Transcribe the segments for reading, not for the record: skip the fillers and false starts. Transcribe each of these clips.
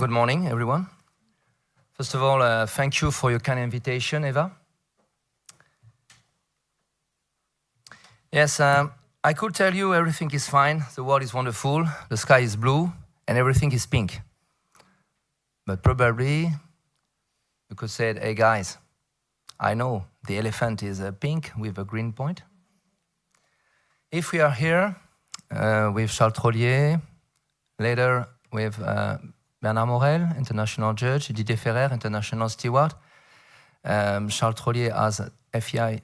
Good morning, everyone. First of all, thank you for your kind invitation, Eva. Yes, I could tell you everything is fine, the world is wonderful, the sky is blue, and everything is pink. But probably you could say, hey guys, I know the elephant is pink with a green point. If we are here with Charles Trolliet, later with Bernard Maurel, international judge, Didier Ferrer, international steward, Charles Trolliet as FEI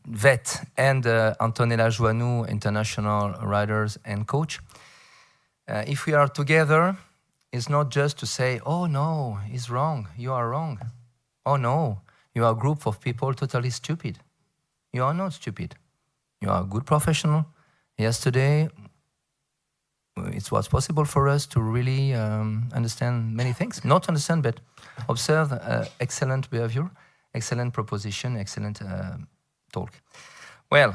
vet, and Antonella Joannou, international riders and coach. If we are together, it's not just to say, oh no, he's wrong, you are wrong. Oh no, you are a group of people totally stupid. You are not stupid. You are a good professional. Yesterday, it was possible for us to really understand many things. Not understand, but observe excellent behavior, excellent proposition, excellent talk. Well,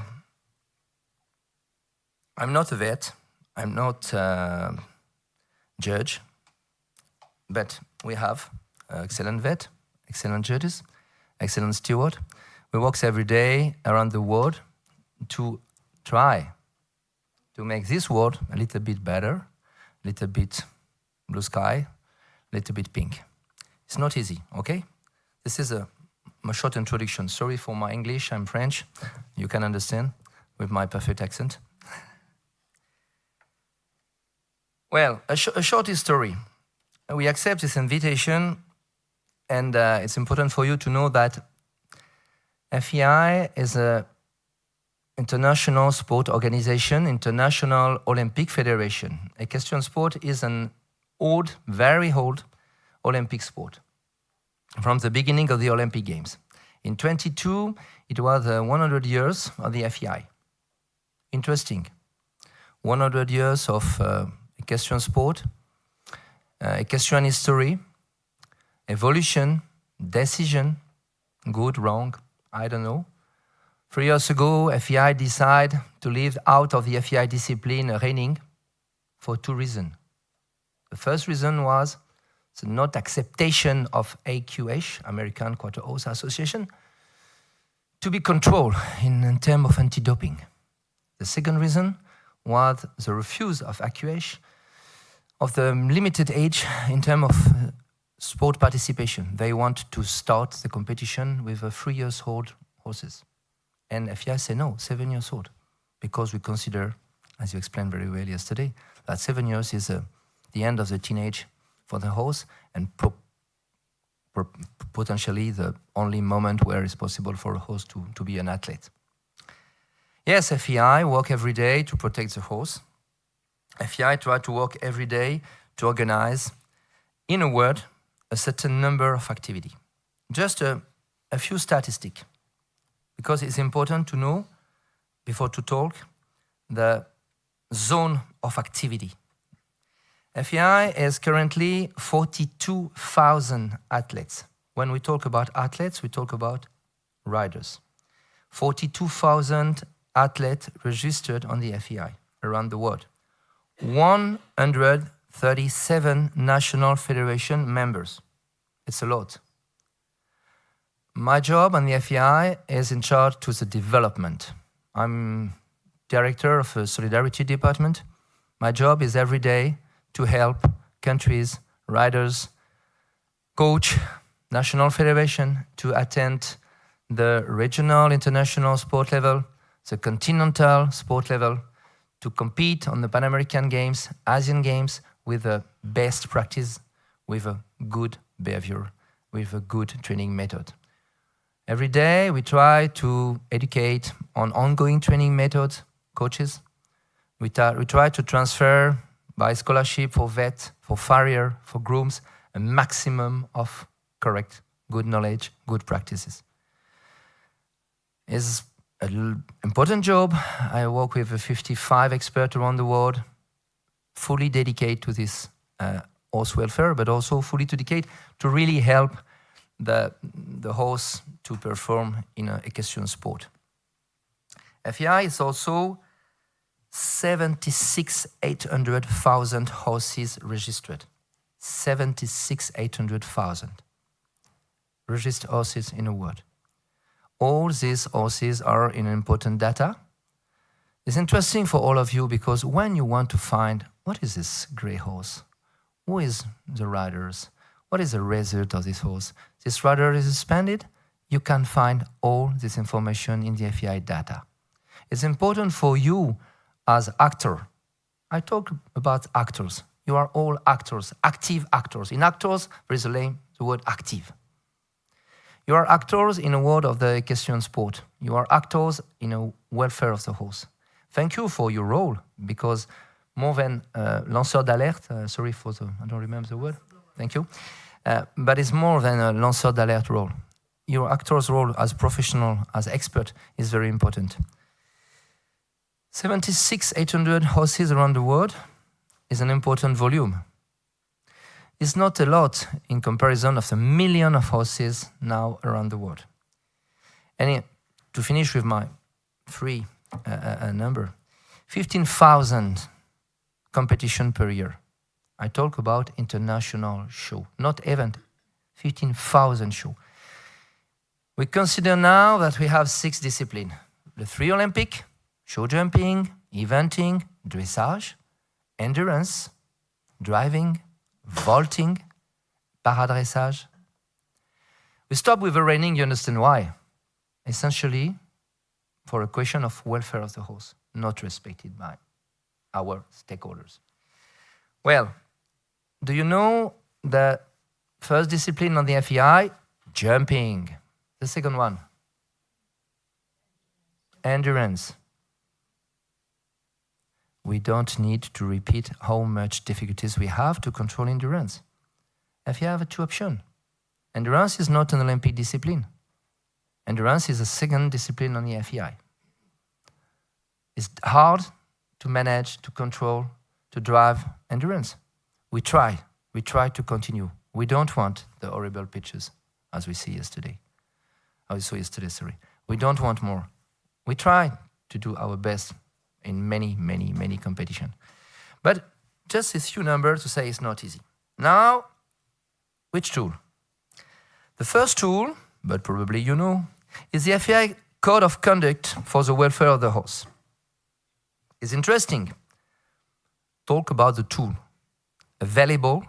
I'm not a vet, I'm not a judge, but we have excellent vet, excellent judges, excellent steward. We work every day around the world to try to make this world a little bit better, a little bit blue sky, a little bit pink. It's not easy, okay? This is a short introduction. Sorry for my English, I'm French. You can understand with my perfect accent. Well, a short history. We accept this invitation, and it's important for you to know that FEI is an international sport organization, International Olympic Federation. Equestrian sport is an old, very old Olympic sport from the beginning of the Olympic Games. In 22, it was 100 years of the FEI. Interesting. 100 years of equestrian sport, equestrian history, evolution, decision, good, wrong, I don't know. 3 years ago, FEI decided to leave out of the FEI discipline reining for 2 reasons. The first reason was the not acceptation of AQH, American Quarter Horse Association, to be controlled in terms of anti-doping. The second reason was the refuse of AQH of the limited age in terms of sport participation. They want to start the competition with 3 years old horses. And FEI said no, 7 years old, because we consider, as you explained very well yesterday, that 7 years is the end of the teenage for the horse, and potentially the only moment where it's possible for a horse to be an athlete. Yes, FEI work every day to protect the horse. FEI try to work every day to organize, in a word, a certain number of activity. Just a few statistics, because it's important to know, before to talk, the zone of activity. FEI is currently 42,000 athletes. When we talk about athletes, we talk about riders. 42,000 athletes registered on the FEI around the world. 137 national federation members. It's a lot. My job on the FEI is in charge to the development. I'm director of a solidarity department. My job is every day to help countries, riders, coach, national federation to attend the regional international sport level, the continental sport level, to compete on the Pan American Games, Asian Games with the best practice, with a good behavior, with a good training method. Every day we try to educate on ongoing training methods, coaches. We try to transfer by scholarship for vet, for farrier, for grooms, a maximum of correct, good knowledge, good practices. It's an important job. I work with 55 experts around the world, fully dedicated to this horse welfare, but also fully dedicated to really help the horse to perform in an equestrian sport. FEI is also 76,800 horses registered. 76,800,000 registered horses in the world. All these horses are in important data. It's interesting for all of you because when you want to find what is this grey horse, who is the riders, what is the result of this horse, this rider is suspended, you can find all this information in the FEI data. It's important for you as actor. I talk about actors. You are all actors, active actors. In actors, there is the word active. You are actors in the world of the equestrian sport. You are actors in the welfare of the horse. Thank you for your role, because more than lanceur d'alerte, sorry for the, I don't remember the word, thank you, but it's more than a lanceur d'alerte role. Your actor's role as professional, as expert, is very important. 76,800 horses around the world is an important volume. It's not a lot in comparison of the million of horses now around the world. And to finish with my free number, 15,000 competition per year. I talk about international show, not event, 15,000 show. We consider now that we have 6 disciplines. The 3 Olympic, show jumping, eventing, dressage, endurance, driving, vaulting, paradressage. We stop with the reining, you understand why? Essentially, for a question of welfare of the horse, not respected by our stakeholders. Well, do you know the first discipline on the FEI? Jumping. The second one? Endurance. We don't need to repeat how much difficulties we have to control endurance. FEI have 2 options. Endurance is not an Olympic discipline. Endurance is a second discipline on the FEI. It's hard to manage, to control, to drive endurance. We try to continue. We don't want the horrible pictures as we see yesterday. We don't want more. We try to do our best in many competitions. But just a few numbers to say it's not easy. Now, which tool? The first tool, but probably you know, is the FEI Code of Conduct for the Welfare of the Horse. It's interesting. Talk about the tool available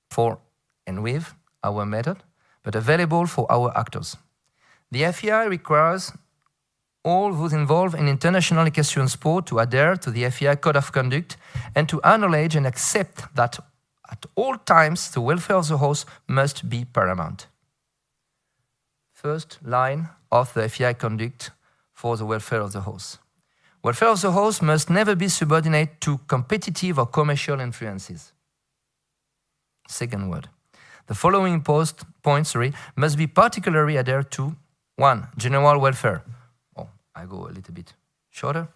for and with our method, but available for our actors. The FEI requires all those involved in international equestrian sport to adhere to the FEI Code of Conduct and to acknowledge and accept that at all times the welfare of the horse must be paramount. First line of the FEI Conduct for the welfare of the horse. Welfare of the horse must never be subordinate to competitive or commercial influences. Second word. The following points must be particularly adhered to. 1. General welfare. I go a little bit shorter.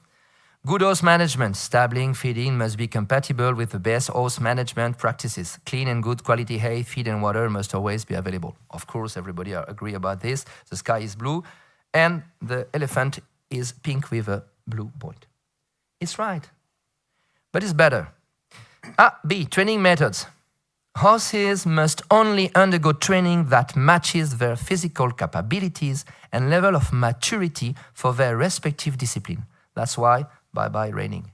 Good horse management. Stabling, feeding must be compatible with the best horse management practices. Clean and good quality hay, feed and water must always be available. Of course, everybody agree about this. The sky is blue and the elephant is pink with a blue point. It's right, but it's better. B. Training methods. Horses must only undergo training that matches their physical capabilities and level of maturity for their respective discipline. That's why bye-bye reining.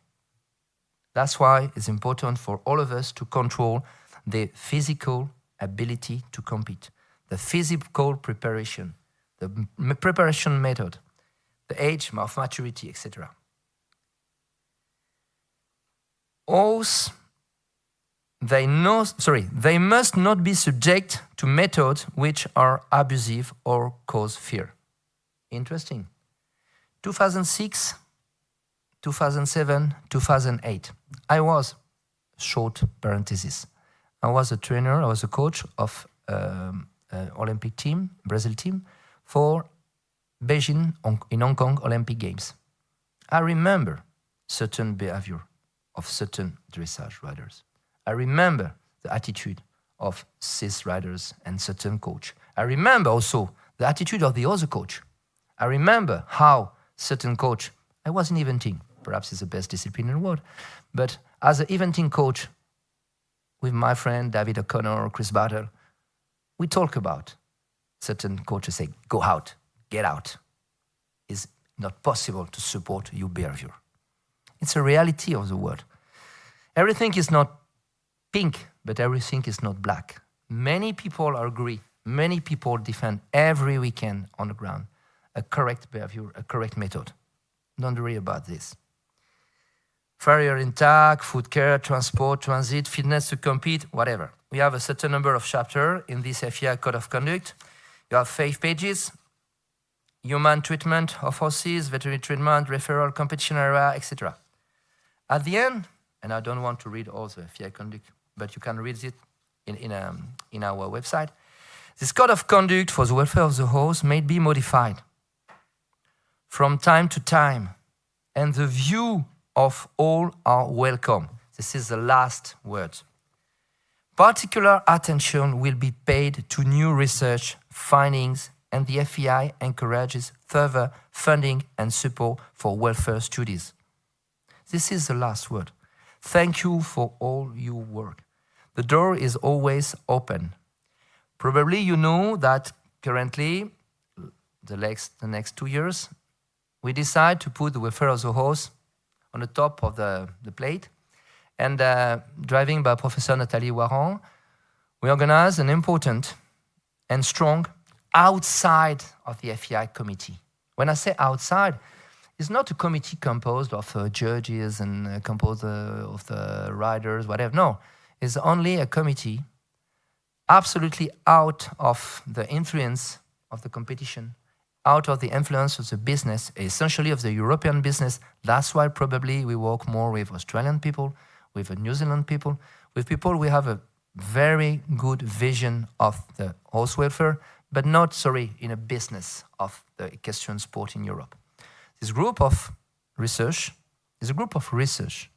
That's why it's important for all of us to control the physical ability to compete, the physical preparation, the preparation method, the age of maturity, etc. Horse, they must not be subject to methods which are abusive or cause fear. Interesting. 2006, 2007, 2008. I was, short parenthesis, I was a trainer, I was a coach of Olympic team, Brazil team, for Beijing in Hong Kong Olympic Games. I remember certain behavior of certain dressage riders. I remember the attitude of cis riders and certain coach. I remember also the attitude of the other coach. I remember how certain coach, I was in eventing, perhaps it's the best discipline in the world, but as an eventing coach, with my friend David O'Connor or Chris Battle, we talk about certain coaches say, go out, get out. It's not possible to support your behavior. It's a reality of the world. Everything is not pink, but everything is not black. Many people agree, many people defend every weekend on the ground a correct behavior, a correct method. Don't worry about this. Farrier intact, food care, transport, transit, fitness to compete, whatever. We have a certain number of chapters in this FEI Code of Conduct. You have 5 pages, human treatment of horses, veterinary treatment, referral, competition area, etc. At the end, and I don't want to read all the FEI Conduct, but you can read it in our website, this Code of Conduct for the welfare of the horse may be modified from time to time, and the view of all are welcome. This is the last word. Particular attention will be paid to new research findings, and the FEI encourages further funding and support for welfare studies. This is the last word. Thank you for all your work. The door is always open. Probably you know that currently, the next 2 years, we decide to put the welfare of the horse on the top of the plate. And driving by Professor Nathalie Warren, we organize an important and strong outside of the FEI committee. When I say outside, it's not a committee composed of judges and composed of the riders, whatever. No, it's only a committee absolutely out of the influence of the competition, out of the influence of the business, essentially of the European business. That's why probably we work more with Australian people, with New Zealand people, with people we have a very good vision of the horse welfare, but not, in a business of the equestrian sport in Europe. This group of research is a group of research.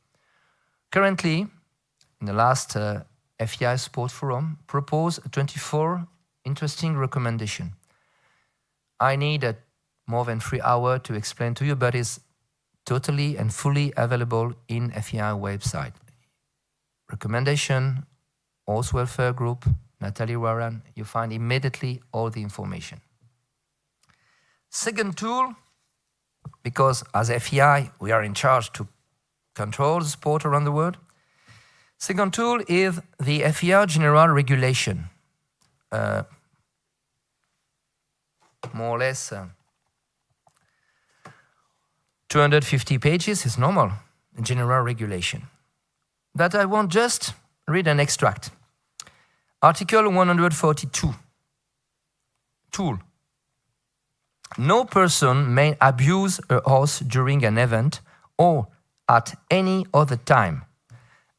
Currently, in the last FEI Sport Forum, proposed 24 interesting recommendations. I need more than 3 hours to explain to you, but it's totally and fully available in FEI website. Recommendation, horse welfare group, Nathalie Warren, you find immediately all the information. Second tool, because as FEI, we are in charge to control the sport around the world. Second tool is the FEI General Regulation. More or less 250 pages is normal, general regulation. That I won't just read an extract. Article 142. Tool. No person may abuse a horse during an event or at any other time.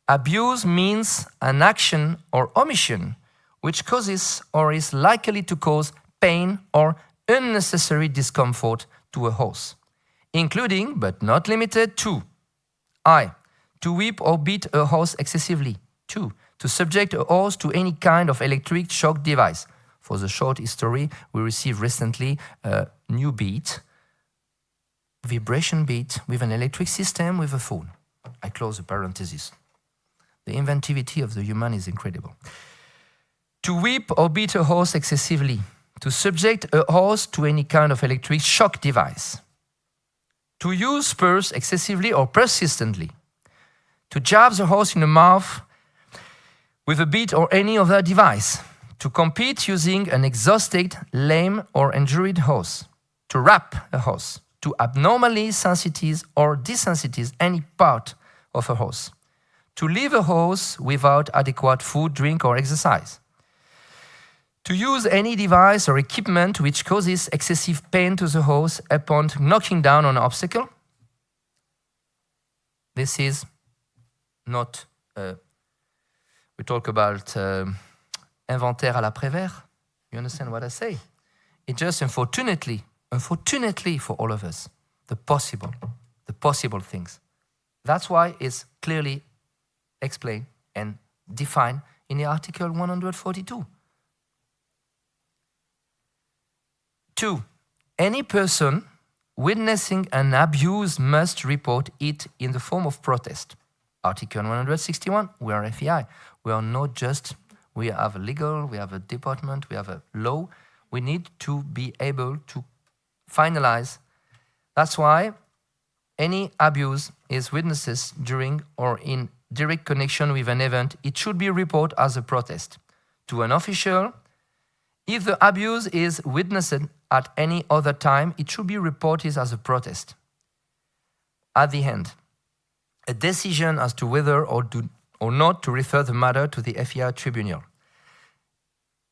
Abuse means an action or omission which causes or is likely to cause pain or unnecessary discomfort to a horse, including but not limited to I. To whip or beat a horse excessively. 2. To subject a horse to any kind of electric shock device. For the short history, we received recently a new beat, vibration beat with an electric system with a phone. I close the parenthesis. The inventivity of the human is incredible. To whip or beat a horse excessively. To subject a horse to any kind of electric shock device. To use spurs excessively or persistently. To jab the horse in the mouth with a bit or any other device. To compete using an exhausted, lame or injured horse. To wrap a horse. To abnormally sensitize or desensitize any part of a horse. To leave a horse without adequate food, drink or exercise. To use any device or equipment which causes excessive pain to the horse upon knocking down on an obstacle. This is not, we talk about inventaire à la Prévert. You understand what I say? It's just unfortunately for all of us, the possible things. That's why it's clearly explained and defined in the Article 142. 2. Any person witnessing an abuse must report it in the form of protest. Article 161, we are FEI. We are not just, we have a legal, we have a department, we have a law. We need to be able to finalize. That's why any abuse is witnessed during or in direct connection with an event. It should be reported as a protest to an official. If the abuse is witnessed at any other time, it should be reported as a protest. At the end, a decision as to whether or not to refer the matter to the FEI tribunal.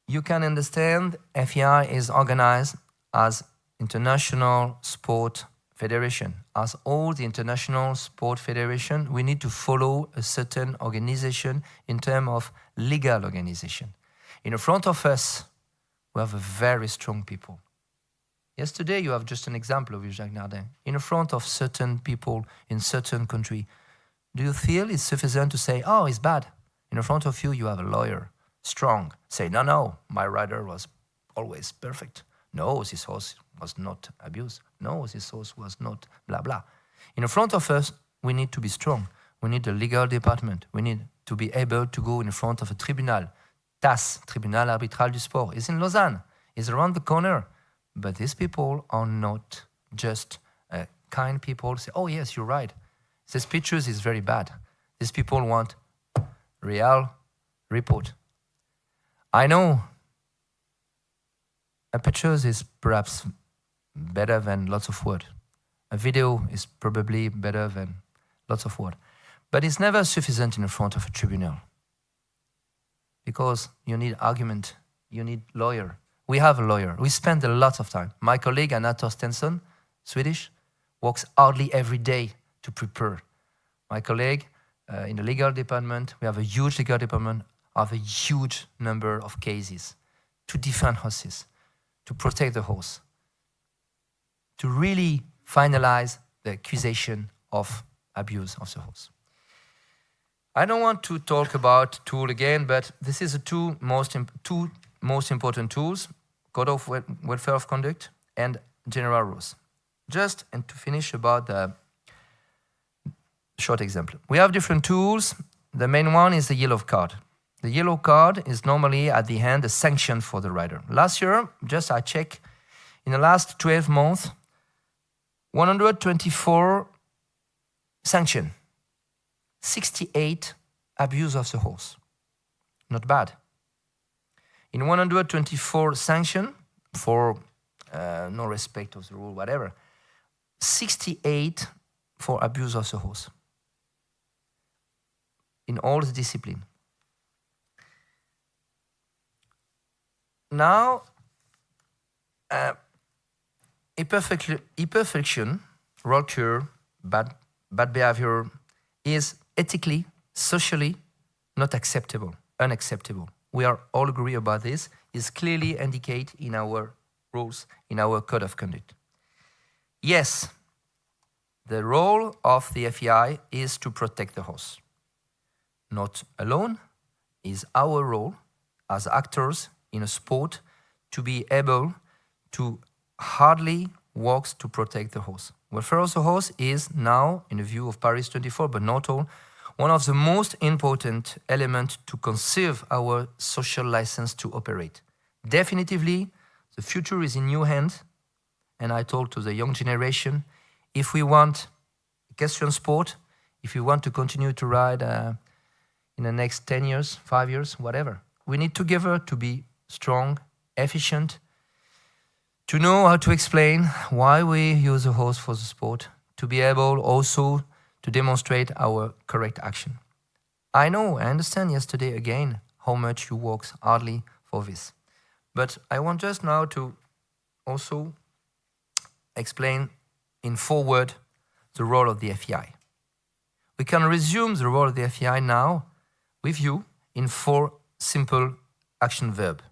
You can understand FEI is organized as International Sport Federation. As all the international sport federation, we need to follow a certain organization in terms of legal organization. In front of us, we have a very strong people. Yesterday, you have just an example of Jacques Nardin. In front of certain people in certain country, do you feel it's sufficient to say, oh, it's bad? In front of you, you have a lawyer, strong. Say, no, my rider was always perfect. No, this horse was not abused. No, this horse was not blah, blah. In front of us, we need to be strong. We need a legal department. We need to be able to go in front of a tribunal. TAS, Tribunal Arbitral du Sport, is in Lausanne, is around the corner. But these people are not just kind people. Say, oh, yes, you're right. These pictures is very bad. These people want real report. I know a picture is perhaps better than lots of words. A video is probably better than lots of words. But it's never sufficient in front of a tribunal. Because you need argument, you need lawyer. We have a lawyer. We spend a lot of time. My colleague, Anna Torstensson, Swedish, works hardly every day to prepare. My colleague in the legal department, we have a huge legal department, have a huge number of cases to defend horses, to protect the horse, to really finalize the accusation of abuse of the horse. I don't want to talk about tool again, but this is the two most important tools, Code of Welfare of Conduct and General Rules. Just and to finish about the short example. We have different tools. The main one is the yellow card. The yellow card is normally at the end a sanction for the rider. Last year, just I check, in the last 12 months, 124 sanction, 68 abuse of the horse. Not bad. In 124 sanction for no respect of the rule, whatever, 68 for abuse of the horse. In all the discipline. Now, Hyperflexion, rupture, bad behavior is ethically, socially not acceptable, unacceptable. We are all agree about this. Is clearly indicated in our rules, in our code of conduct. Yes, the role of the FEI is to protect the horse. Not alone, is our role as actors in a sport to be able to hardly work to protect the horse. Welfare of the horse is now, in the view of Paris 24, but not all, one of the most important elements to conserve our social license to operate. Definitively, the future is in new hands, and I told to the young generation, if we want equestrian sport, if we want to continue to ride in the next 10 years, 5 years, whatever, we need together to be strong, efficient, to know how to explain why we use a horse for the sport, to be able also to demonstrate our correct action. I understand yesterday again how much you work hardly for this. But I want just now to also explain in 4 words the role of the FEI. We can resume the role of the FEI now with you in 4 simple action verbs.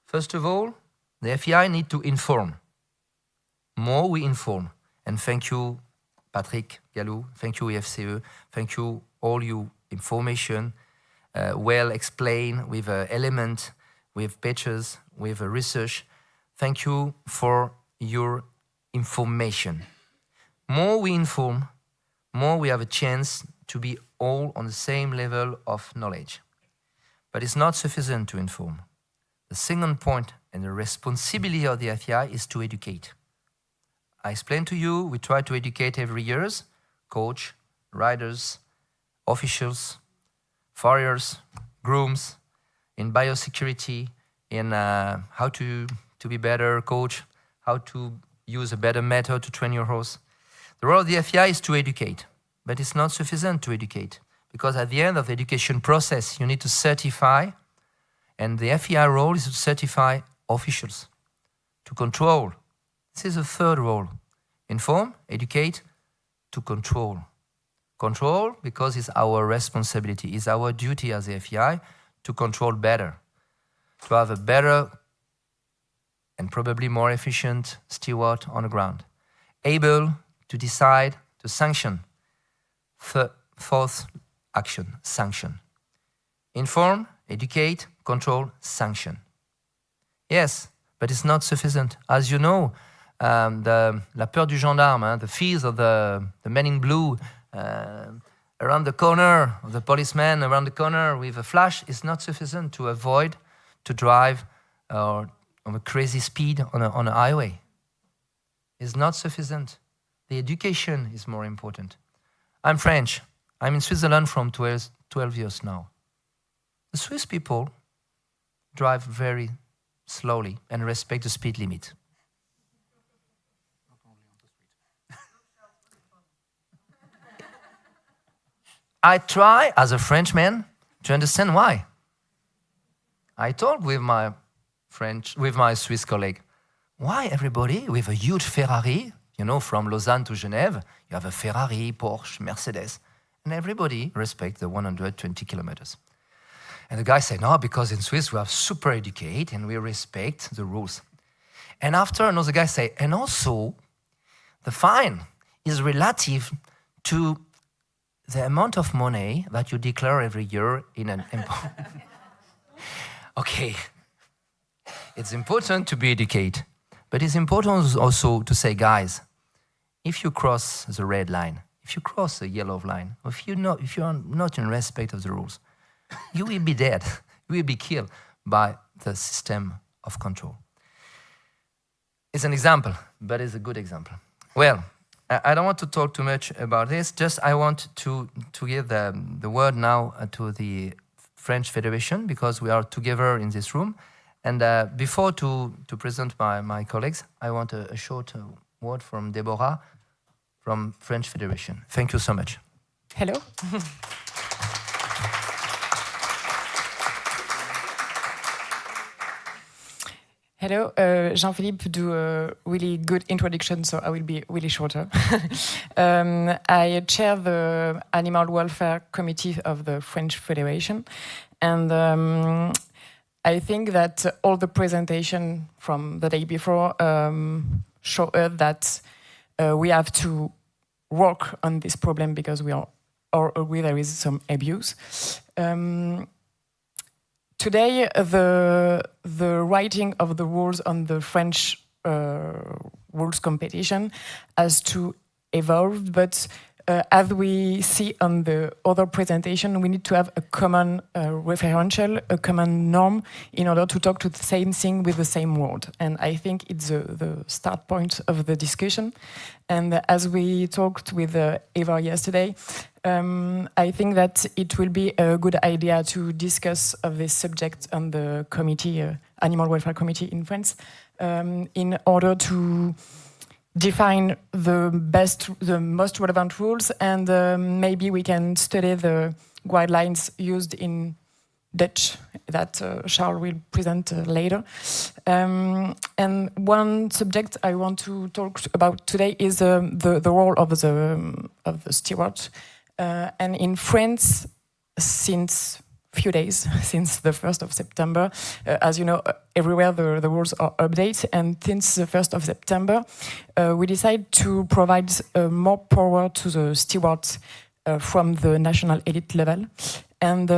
First of all, the FEI need to inform. More we inform. And thank you, Patrick Gallou, thank you, EFCE, thank you, all you information, well explained with element, with pictures, with research. Thank you for your information. More we inform, more we have a chance to be all on the same level of knowledge. But it's not sufficient to inform. The second point and the responsibility of the FEI is to educate. I explained to you, we try to educate every year, coach, riders, officials, farriers, grooms, in biosecurity, in how to be better coach, how to use a better method to train your horse. The role of the FEI is to educate, but it's not sufficient to educate, because at the end of the education process, you need to certify, and the FEI role is to certify officials, to control. This is the third role. Inform, educate, to control. Control, because it's our responsibility, it's our duty as the FEI to control better, to have a better and probably more efficient steward on the ground, able to decide, to sanction. Fourth action, sanction. Inform, educate, control, sanction. Yes, but it's not sufficient. As you know, la peur du gendarme, the fears of the men in blue around the corner, of the policeman around the corner with a flash is not sufficient to avoid to drive on a crazy speed on a highway. It's not sufficient. The education is more important. I'm French. I'm in Switzerland from 12 years now. The Swiss people drive very slowly and respect the speed limit. I try, as a Frenchman, to understand why. I talk with my Swiss colleague. Why everybody with a huge Ferrari, you know, from Lausanne to Genève, you have a Ferrari, Porsche, Mercedes, and everybody respects the 120 kilometers. And the guy said, no, because in Swiss we have super educate and we respect the rules. And after another guy said, and also the fine is relative to the amount of money that you declare every year in an import. Okay, it's important to be educated, but it's important also to say, guys, if you cross the red line, if you cross the yellow line, if you are not in respect of the rules, you will be dead. You will be killed by the system of control. It's an example, but it's a good example. Well, I don't want to talk too much about this. Just I want to give the word now to the French Federation, because we are together in this room. And before to present my colleagues, I want a short word from Deborah from French Federation. Thank you so much. Hello. Hello, Jean-Philippe do a really good introduction, so I will be really shorter. I chair the Animal Welfare Committee of the French Federation, and I think that all the presentation from the day before show us that we have to work on this problem because we are aware there is some abuse. Today, the writing of the rules on the French rules competition has to evolve, but as we see on the other presentation, we need to have a common referential, a common norm in order to talk to the same thing with the same word. And I think it's the start point of the discussion. And as we talked with Eva yesterday, I think that it will be a good idea to discuss of this subject on the committee, Animal Welfare Committee in France, in order to define the most relevant rules, and maybe we can study the guidelines used in Dutch that Charles will present later. And one subject I want to talk about today is the role of the steward. And in France, since few days, since the 1st of September, as you know, everywhere the rules are updated, and since the 1st of September, we decided to provide more power to the stewards from the national elite level. And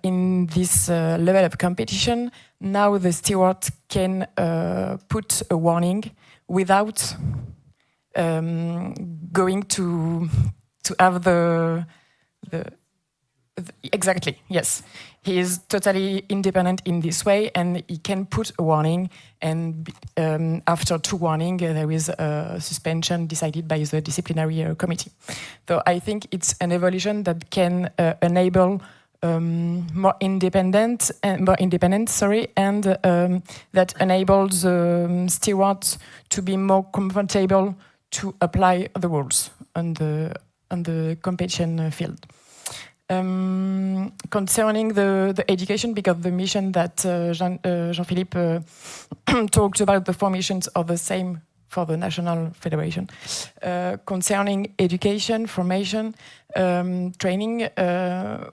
in this level of competition, now the steward can put a warning without going to have the Exactly, yes. He is totally independent in this way, and he can put a warning, and after 2 warnings, there is a suspension decided by the disciplinary committee. So I think it's an evolution that can enable more independence, and that enables stewards to be more comfortable to apply the rules on the competition field. Concerning the education, because the mission that Jean-Philippe talked about, the formations are the same for the National Federation. Concerning education, formation, training,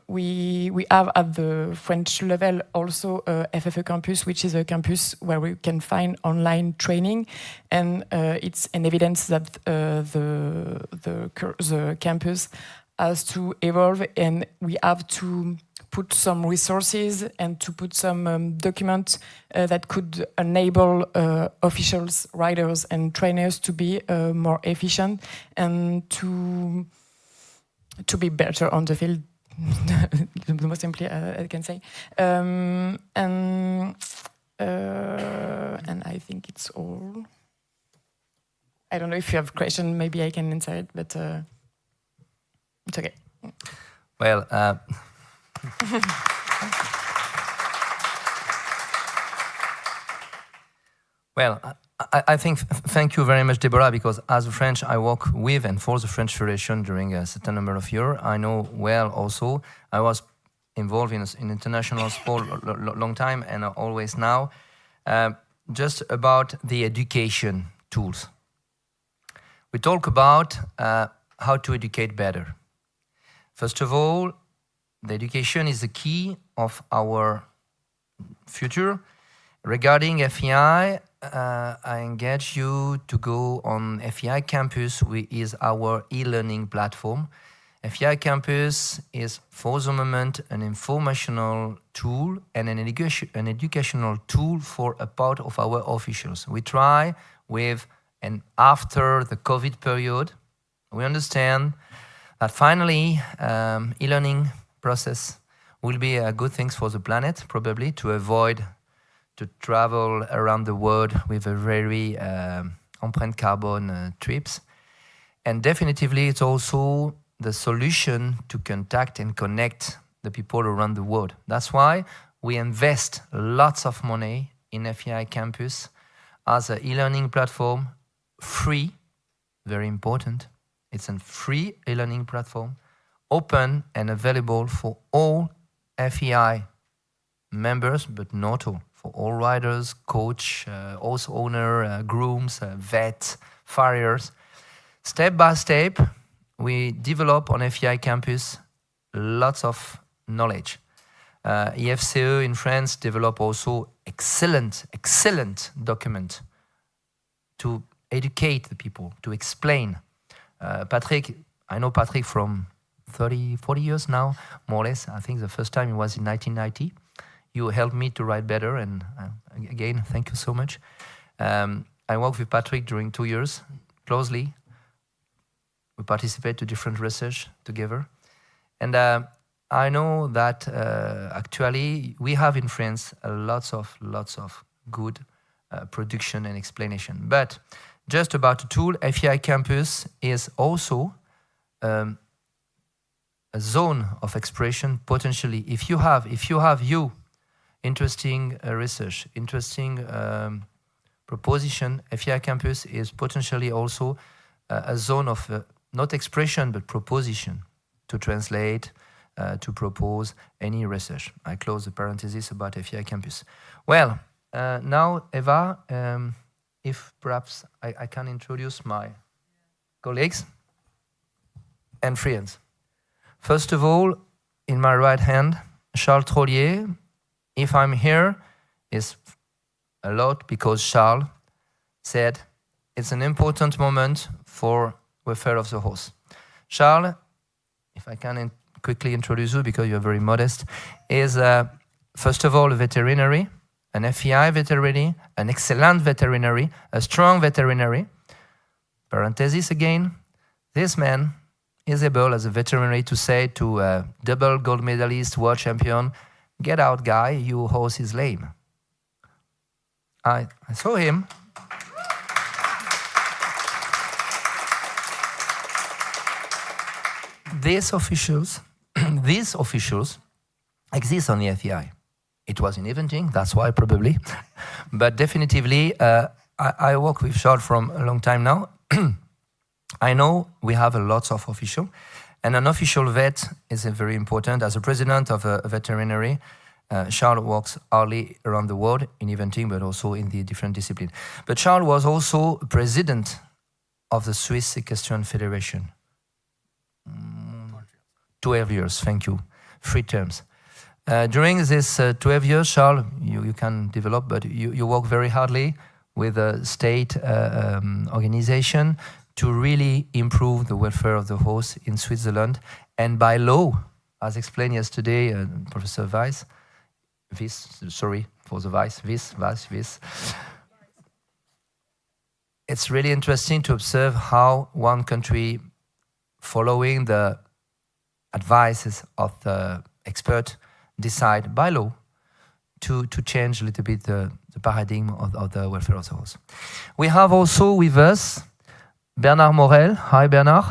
we have at the French level also FFE campus, which is a campus where we can find online training, and it's an evidence that the campus has to evolve, and we have to put some resources and to put some documents that could enable officials, riders, and trainers to be more efficient and to be better on the field. The most simply I can say, and I think it's all. I don't know if you have a question. Maybe I can answer it, but. It's okay. Well, well, I think thank you very much, Deborah, because as a French, I work with and for the French Federation during a certain number of years. I know well also. I was involved in international sport long time and always now. Just about the education tools. We talk about how to educate better. First of all, the education is the key of our future. Regarding FEI, I engage you to go on FEI Campus, which is our e-learning platform. FEI Campus is for the moment an informational tool and an educational tool for a part of our officials. We try with, and after the COVID period, we understand that finally, e-learning process will be a good thing for the planet, probably, to avoid to travel around the world with a very empreinte carbon trips. And definitively, it's also the solution to contact and connect the people around the world. That's why we invest lots of money in FEI Campus as an e-learning platform, free, very important. It's a free e-learning platform, open and available for all FEI members, but not all, for all riders, coach, horse owner, grooms, vets, farriers. Step by step, we develop on FEI Campus lots of knowledge. IFCE in France develop also excellent document to educate the people, to explain. Patrick, I know Patrick from 40 years now, more or less. I think the first time it was in 1990. You helped me to write better, and again, thank you so much. I worked with Patrick during 2 years, closely. We participate to different research together. And I know that actually we have in France lots of good production and explanation. But just about the tool, FEI Campus is also a zone of expression potentially. If you have interesting research, interesting proposition, FEI Campus is potentially also a zone of not expression but proposition to translate, to propose any research. I close the parenthesis about FEI Campus. Well, now Eva, if perhaps I can introduce my colleagues and friends. First of all, in my right hand, Charles Trolliet. If I'm here, it's a lot because Charles said it's an important moment for welfare of the horse. Charles, if I can quickly introduce you because you're very modest, is first of all a veterinary, an FEI veterinary, an excellent veterinary, a strong veterinary. Parenthesis again, this man is able, as a veterinary, to say to a double gold medalist, world champion, get out, guy, your horse is lame. I saw him. These officials exist on the FEI. It was in eventing, that's why probably. But definitively, I work with Charles from a long time now. I know we have a lot of officials, and an official vet is very important. As a president of a veterinary, Charles works hardly around the world in eventing, but also in the different disciplines. But Charles was also president of the Swiss Equestrian Federation. 12 years, thank you. 3 terms. During this 12 years, Charles, you can develop, but you work very hardly with a state organization to really improve the welfare of the horse in Switzerland. And by law, as explained yesterday, Professor Weiss, it's really interesting to observe how one country, following the advices of the expert, decide by law to change a little bit the paradigm of the welfare of the horse. We have also with us Bernard Maurel. Hi, Bernard.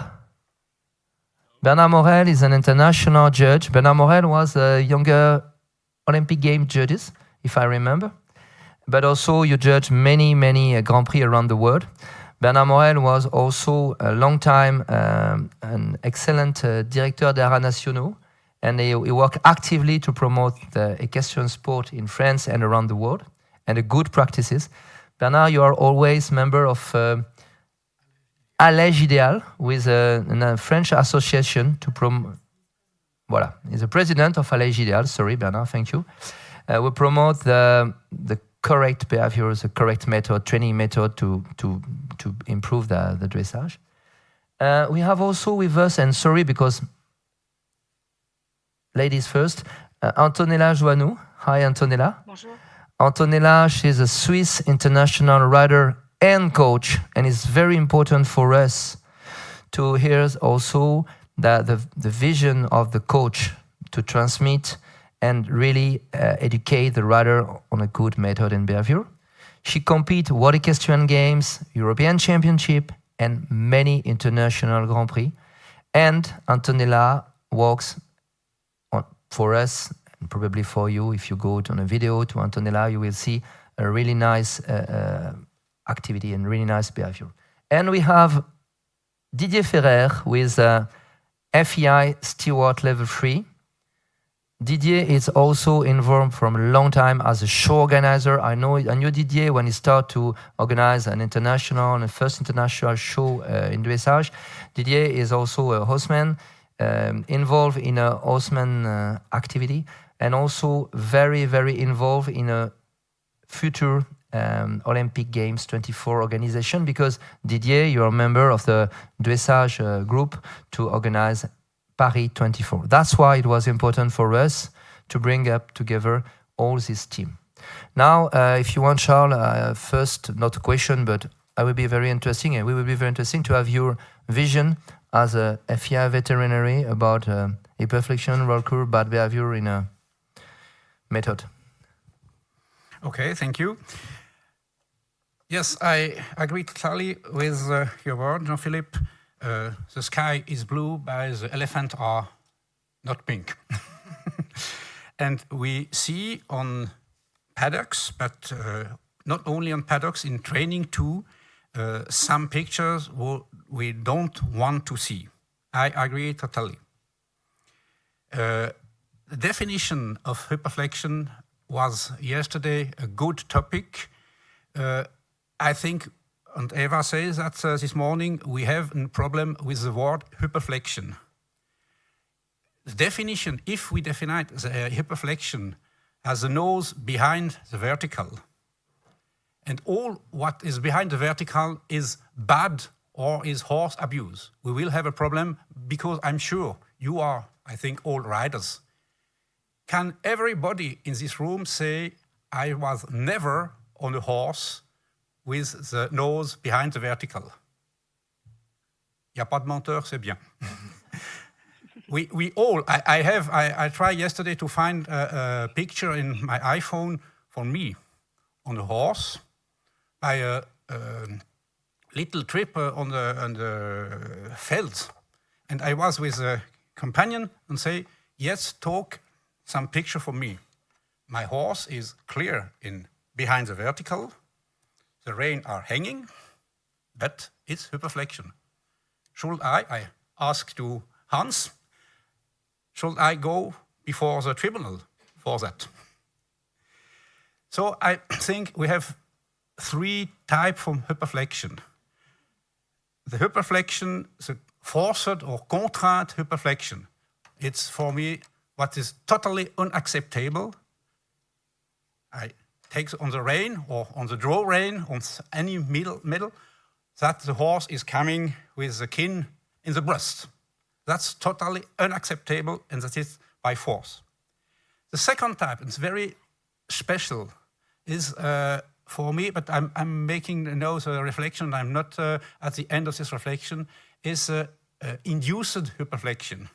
Bernard Maurel is an international judge. Bernard Maurel was a younger Olympic Games judges, if I remember. But also you judge many Grand Prix around the world. Bernard Maurel was also a long time an excellent directeur d'arts nationaux, and he worked actively to promote the equestrian sport in France and around the world, and the good practices. Bernard, you are always member of Allège Idéal, with a French association to promote. Voilà, he's the president of Allège Idéal. Sorry, Bernard, thank you. We promote the correct behaviors, the correct method, training method to improve the dressage. We have also with us, and sorry because ladies first, Antonella Joannou. Hi, Antonella. Bonjour. Antonella, she's a Swiss international rider and coach, and it's very important for us to hear also the vision of the coach to transmit and really educate the rider on a good method and behavior. She competes World Equestrian Games, European Championship, and many international Grand Prix. And Antonella works for us, and probably for you. If you go on a video to Antonella, you will see a really nice activity and really nice behavior. And we have Didier Ferrer with FEI Steward Level 3. Didier is also involved from a long time as a show organizer. I knew Didier when he started to organize the first international show in dressage. Didier is also a horseman, involved in a horseman activity, and also very involved in a future Olympic Games 24 organization, because Didier, you're a member of the dressage group to organize Paris 24. That's why it was important for us to bring up together all this team. Now, if you want, Charles, first, not a question, but I will be very interesting, and we will be very interesting to have your vision as a FEI veterinary about hyperflexion, roll curve, bad behavior in a method. Okay, thank you. Yes, I agree totally with your word, Jean-Philippe. The sky is blue, but the elephants are not pink. And we see on paddocks, but not only on paddocks, in training too, some pictures we don't want to see. I agree totally. The definition of hyperflexion was yesterday a good topic. I think, and Eva says that this morning, we have a problem with the word hyperflexion. The definition, if we define the hyperflexion as the nose behind the vertical, and all what is behind the vertical is bad or is horse abuse, we will have a problem, because I'm sure you are, I think, all riders. Can everybody in this room say, I was never on a horse with the nose behind the vertical? Il n'y a pas de menteur, c'est bien. we all, I tried yesterday to find a picture in my iPhone for me on a horse by a little trip on the fields. And I was with a companion and say, yes, talk some picture for me. My horse is clear behind the vertical. The rein are hanging, but it's hyperflexion. Should I ask to Hans, should I go before the tribunal for that? So I think we have 3 types of hyperflexion. The hyperflexion, the forced or contraint hyperflexion, it's for me what is totally unacceptable. I take on the rein or on the draw rein, on any middle, that the horse is coming with the kin in the breast. That's totally unacceptable, and that is by force. The second type, it's very special, is for me, but I'm making the reflection, I'm not at the end of this reflection, is induced hyperflexion.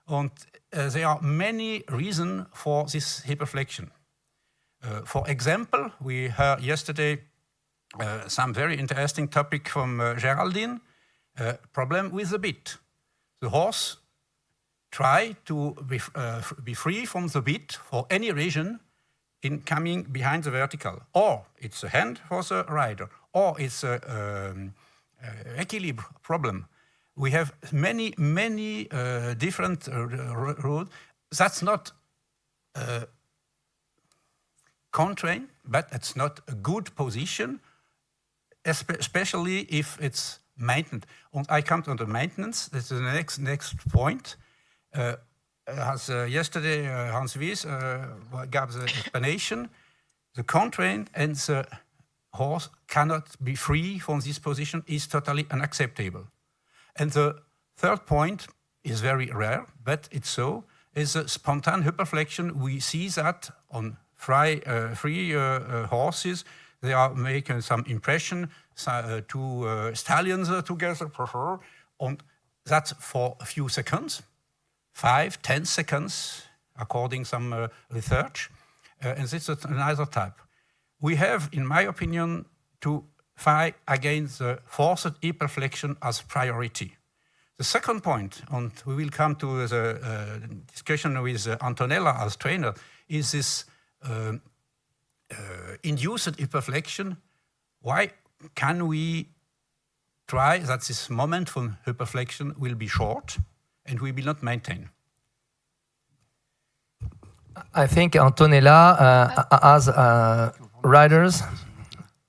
And there are many reasons for this hyperflexion. For example, we heard yesterday some very interesting topic from Geraldine, problem with the bit. The horse try to be free from the bit for any region in coming behind the vertical. Or it's a hand for the rider, or it's a equilibrium problem. We have many different routes. That's not constraint, but it's not a good position, especially if it's maintenance. And I come to the maintenance. This is the next point. As yesterday Hans Wies gave the explanation, the constraint and the horse cannot be free from this position is totally unacceptable. And the third point is very rare, but it's so, is a spontaneous hyperflexion. We see that on free horses. They are making some impression, 2 stallions together, and that's for a few seconds, 5-10 seconds, according to some research. And this is another type. We have, in my opinion, to fight against the forced hyperflexion as priority. The second point, and we will come to the discussion with Antonella as trainer, is this induced hyperflexion. Why can we try that this moment from hyperflexion will be short and we will not maintain? I think Antonella, as riders,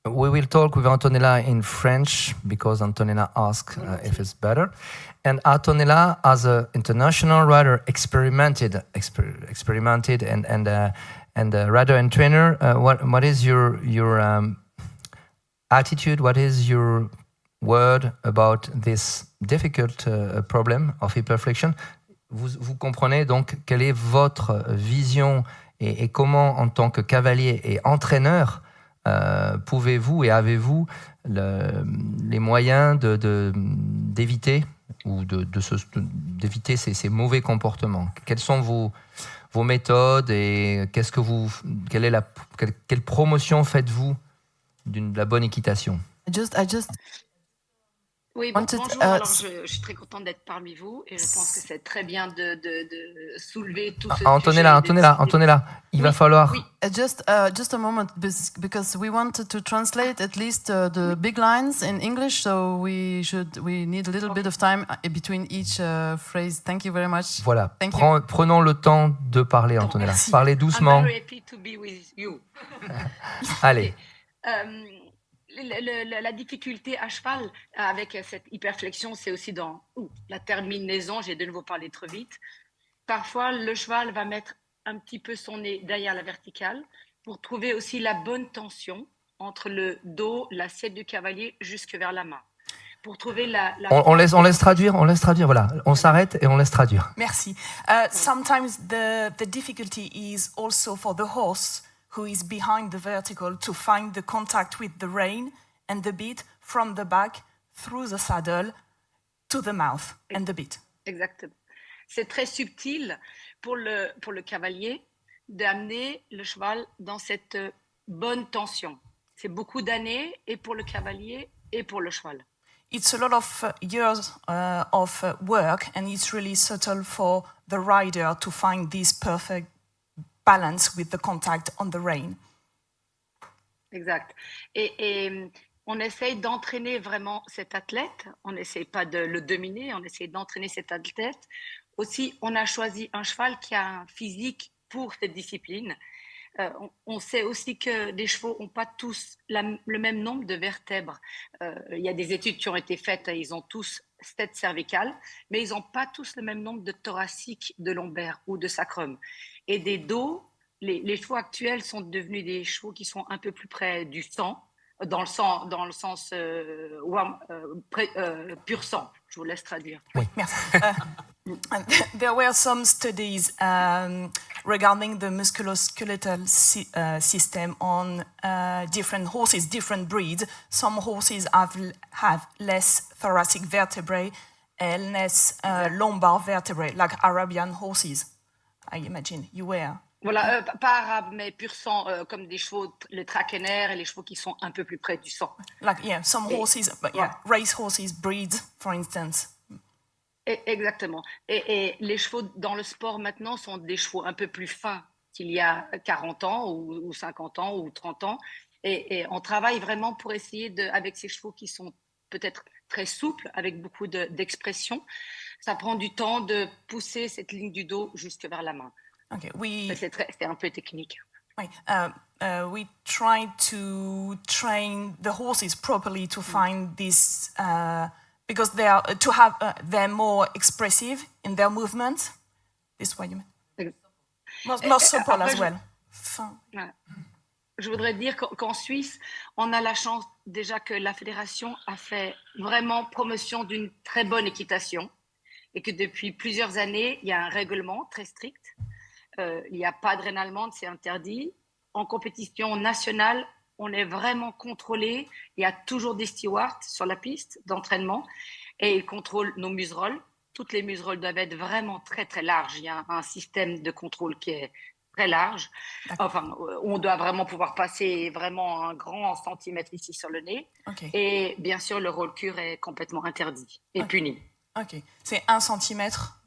we will talk with Antonella in French because Antonella asked if it's better. And Antonella, as an international rider, experimented and rider and trainer. What is your attitude? What is your word about this difficult problem of hyperflexion? Vous comprenez donc quelle est votre vision et comment, en tant que cavalier et entraîneur, pouvez-vous et avez-vous les moyens d'éviter ou d'éviter ces mauvais comportements? Quelles sont vos méthodes et quelle promotion faites-vous de la bonne équitation? Oui, bonjour. Alors, je suis très contente d'être parmi vous et je pense que c'est très bien de soulever tout ce sujet. Antonella, il va falloir... Oui. Just a moment, because we wanted to translate at least the big lines in English, so we need a little bit of time between each phrase. Thank you very much. Voilà, prenons le temps de parler, Antonella. Merci. Parlez doucement. I'm very happy to be with you. Allez. La difficulté à cheval avec cette hyperflexion, c'est aussi dans la terminaison. J'ai de nouveau parlé trop vite. Parfois, le cheval va mettre un petit peu son nez derrière la verticale pour trouver aussi la bonne tension entre le dos, l'assiette du cavalier jusque vers la main. Pour trouver on laisse traduire, voilà. On s'arrête et on laisse traduire. Merci. Sometimes the difficulty is also for the horse who is behind the vertical to find the contact with the rein and the bit from the back through the saddle to the mouth and the bit. Exactement. C'est très subtil pour le cavalier d'amener le cheval dans cette bonne tension. C'est beaucoup d'années et pour le cavalier et pour le cheval. It's a lot of years of work, and it's really subtle for the rider to find this perfect balance with the contact on the rein. Exact. Et on essaye d'entraîner vraiment cet athlète. On n'essaye pas de le dominer, on essaye d'entraîner cet athlète. Aussi, on a choisi un cheval qui a un physique pour cette discipline. On sait aussi que les chevaux n'ont pas tous le même nombre de vertèbres. Il y a des études qui ont été faites, ils ont tous tête cervicale, mais ils n'ont pas tous le même nombre de thoraciques, de lombaires ou de sacrum. Et des dos, les chevaux actuels sont devenus des chevaux qui sont un peu plus près du sang, dans le sens pur sang. Je vous laisse traduire. Oui, merci. And there were some studies regarding the musculoskeletal system on different horses, different breeds. Some horses have less thoracic vertebrae and less lumbar vertebrae, like Arabian horses, I imagine you were. Voilà, pas arabes, mais pur sang, comme des chevaux, les traquenaires et les chevaux qui sont un peu plus près du sang. Like, yeah, some horses, but yeah, race horses, breeds, for instance. Exactement. Et les chevaux dans le sport maintenant sont des chevaux un peu plus fins qu'il y a 40 ans ou 50 ans ou 30 ans. Et on travaille vraiment pour essayer, avec ces chevaux qui sont peut-être très souples, avec beaucoup d'expression, ça prend du temps de pousser cette ligne du dos jusque vers la main. Okay, c'est un peu technique. Oui, we try to train the horses properly to find this... because they're more expressive in their movements. This is what you mean. More supple as well. Je voudrais dire qu'en Suisse, on a la chance déjà que la fédération a fait vraiment promotion d'une très bonne équitation et que depuis plusieurs années, il y a un règlement très strict. Il n'y a pas de reine allemande, c'est interdit. En compétition nationale, on est vraiment contrôlé. Il y a toujours des stewards sur la piste d'entraînement et ils contrôlent nos muserolles. Toutes les muserolles doivent être vraiment très, très larges. Il y a un système de contrôle qui est très large. Enfin, on doit vraiment pouvoir passer vraiment un grand centimètre ici sur le nez. Okay. Et bien sûr, le roll-cure est complètement interdit et puni. Ok. C'est 1 centimètre.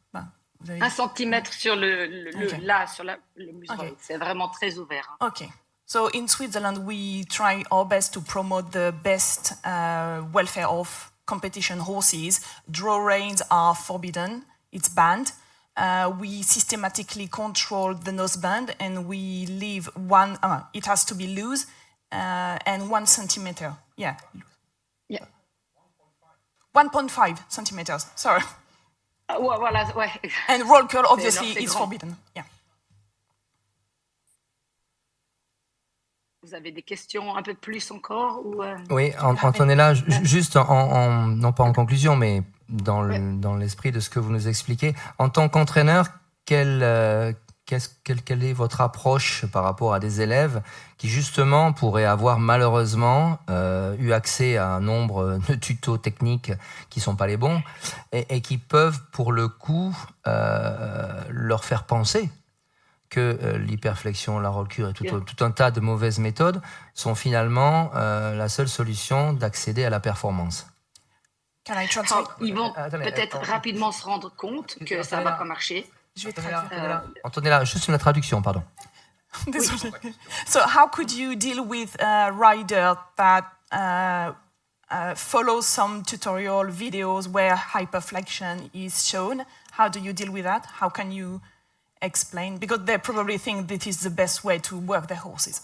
Vous avez... 1 centimètre sur le museroll. Okay. C'est vraiment très ouvert. Ok. So in Switzerland, we try our best to promote the best welfare of competition horses. Draw reins are forbidden. It's banned. We systematically control the noseband and we leave one, it has to be loose, and 1 centimeter. Yeah. Yeah. 1.5 centimeters, sorry. Voilà, ouais. And roll curl, obviously, is forbidden. Yeah. Vous avez des questions un peu plus encore ou Oui, Antonella, juste non pas en conclusion, mais dans l'esprit de ce que vous nous expliquez, en tant qu'entraîneur, quelle est votre approche par rapport à des élèves qui justement pourraient avoir malheureusement eu accès à un nombre de tutos techniques qui ne sont pas les bons et qui peuvent pour le coup leur faire penser que l'hyperflexion, la roll-cure et tout un tas de mauvaises méthodes sont finalement la seule solution d'accéder à la performance. Ils vont peut-être rapidement se rendre compte que ça ne va pas marcher. Je vais traduire. Antonella, juste la traduction, pardon. Désolée. So how could you deal with a rider that follows some tutorial videos where hyperflexion is shown? How do you deal with that? How can you explain? Because they probably think that is the best way to work their horses.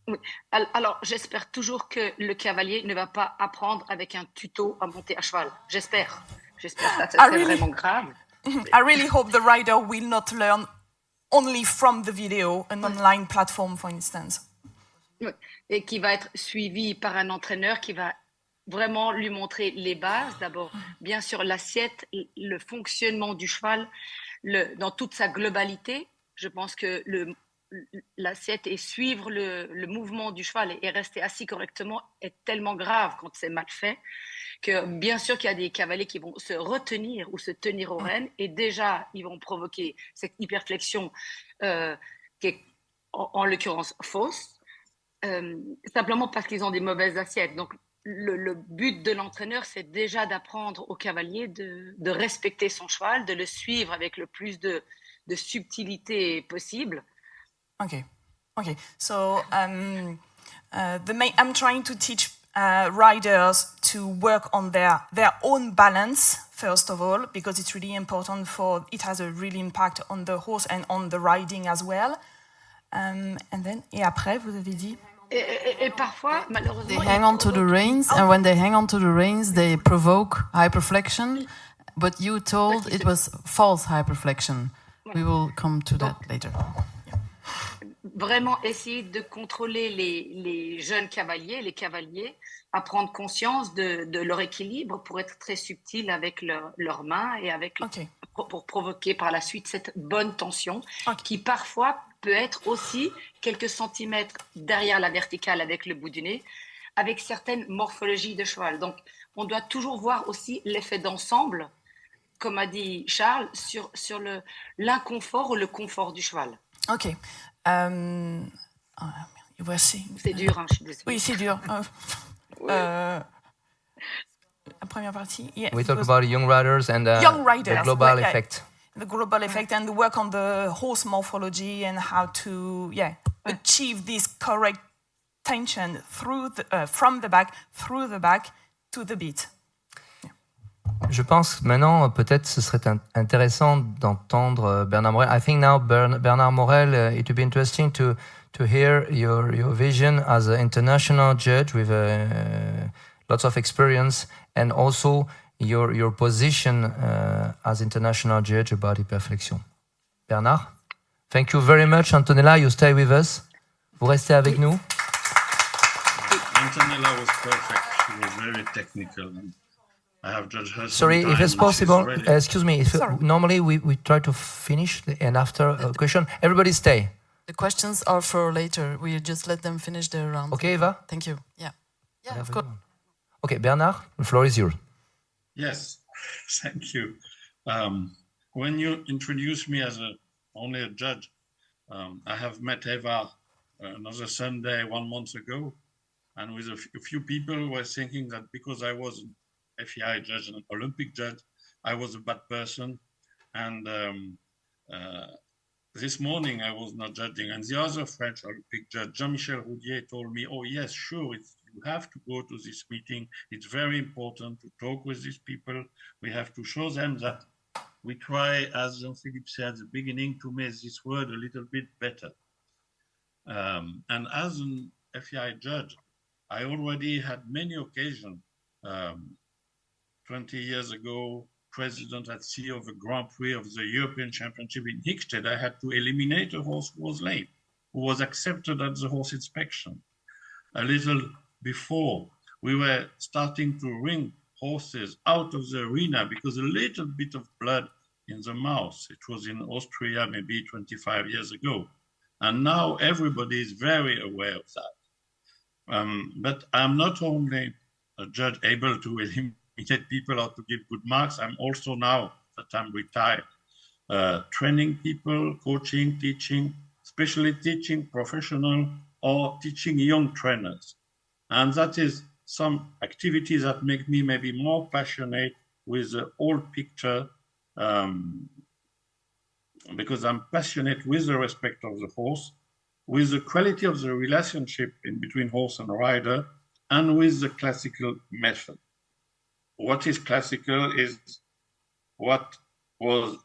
Oui. Alors, j'espère toujours que le cavalier ne va pas apprendre avec un tuto à monter à cheval. J'espère. J'espère que ça serait vraiment grave. I really hope the rider will not learn only from the video, an online platform, for instance. Oui. Et qui va être suivi par un entraîneur qui va vraiment lui montrer les bases. D'abord, bien sûr, l'assiette, le fonctionnement du cheval, dans toute sa globalité. Je pense que l'assiette et suivre le mouvement du cheval et rester assis correctement est tellement grave quand c'est mal fait que bien sûr qu'il y a des cavaliers qui vont se retenir ou se tenir aux rênes, et déjà, ils vont provoquer cette hyperflexion qui est, en l'occurrence, fausse, simplement parce qu'ils ont des mauvaises assiettes. Donc, le but de l'entraîneur, c'est déjà d'apprendre au cavalier de respecter son cheval, de le suivre avec le plus de subtilité possible. Okay. So I'm trying to teach riders to work on their own balance first of all, because it's really important it has a really impact on the horse and on the riding as well. Et après, vous avez dit. Et parfois, malheureusement, they hang on to the reins, and when they hang on to the reins, they provoke hyperflexion. But you told it was false hyperflexion. We will come to that later. Vraiment essayer de contrôler les jeunes cavaliers, les cavaliers, à prendre conscience de leur équilibre pour être très subtil avec leurs mains et pour provoquer par la suite cette bonne tension qui parfois peut être aussi quelques centimètres derrière la verticale avec le bout du nez, avec certaines morphologies de cheval. Donc, on doit toujours voir aussi l'effet d'ensemble, comme a dit Charles, sur l'inconfort ou le confort du cheval. Ok. Voici. C'est dur, hein, je suis désolée. Oui, c'est dur. La première partie. Yeah, we talk about young riders and the global effect. The global effect and the work on the horse morphology and how to achieve this correct tension through from the back, through the back to the beat. Je pense maintenant, peut-être, ce serait intéressant d'entendre Bernard Maurel. I think now, Bernard Maurel, it would be interesting to hear your vision as an international judge with lots of experience, and also your position as international judge about Hyperflexion. Bernard, thank you very much. Antonella, you stay with us. Vous restez avec nous. Antonella was perfect. She was very technical. I have judged her. Sorry, if it's possible, excuse me. Normally we try to finish and after a question, everybody stay. The questions are for later. We just let them finish their round. Okay, Eva? Thank you. Yeah, of course. Okay, Bernard, the floor is yours. Yes, thank you. When you introduced me as only a judge, I have met Eva another Sunday 1 month ago, and with a few people were thinking that because I was an FEI judge and an Olympic judge, I was a bad person. And this morning I was not judging. And the other French Olympic judge, Jean-Michel Roudier, told me, oh yes, sure, you have to go to this meeting. It's very important to talk with these people. We have to show them that we try, as Jean-Philippe said at the beginning, to make this word a little bit better. And as an FEI judge, I already had many occasions 20 years ago, president at sea of the Grand Prix of the European Championship in Hickstead, I had to eliminate a horse who was late, who was accepted at the horse inspection. A little before, we were starting to wring horses out of the arena because a little bit of blood in the mouth. It was in Austria maybe 25 years ago. And now everybody is very aware of that. But I'm not only a judge able to eliminate people or to give good marks, I'm also now that I'm retired, training people, coaching, teaching, especially teaching professional or teaching young trainers. And that is some activities that make me maybe more passionate with the whole picture, because I'm passionate with the respect of the horse, with the quality of the relationship in between horse and rider, and with the classical method. What is classical is what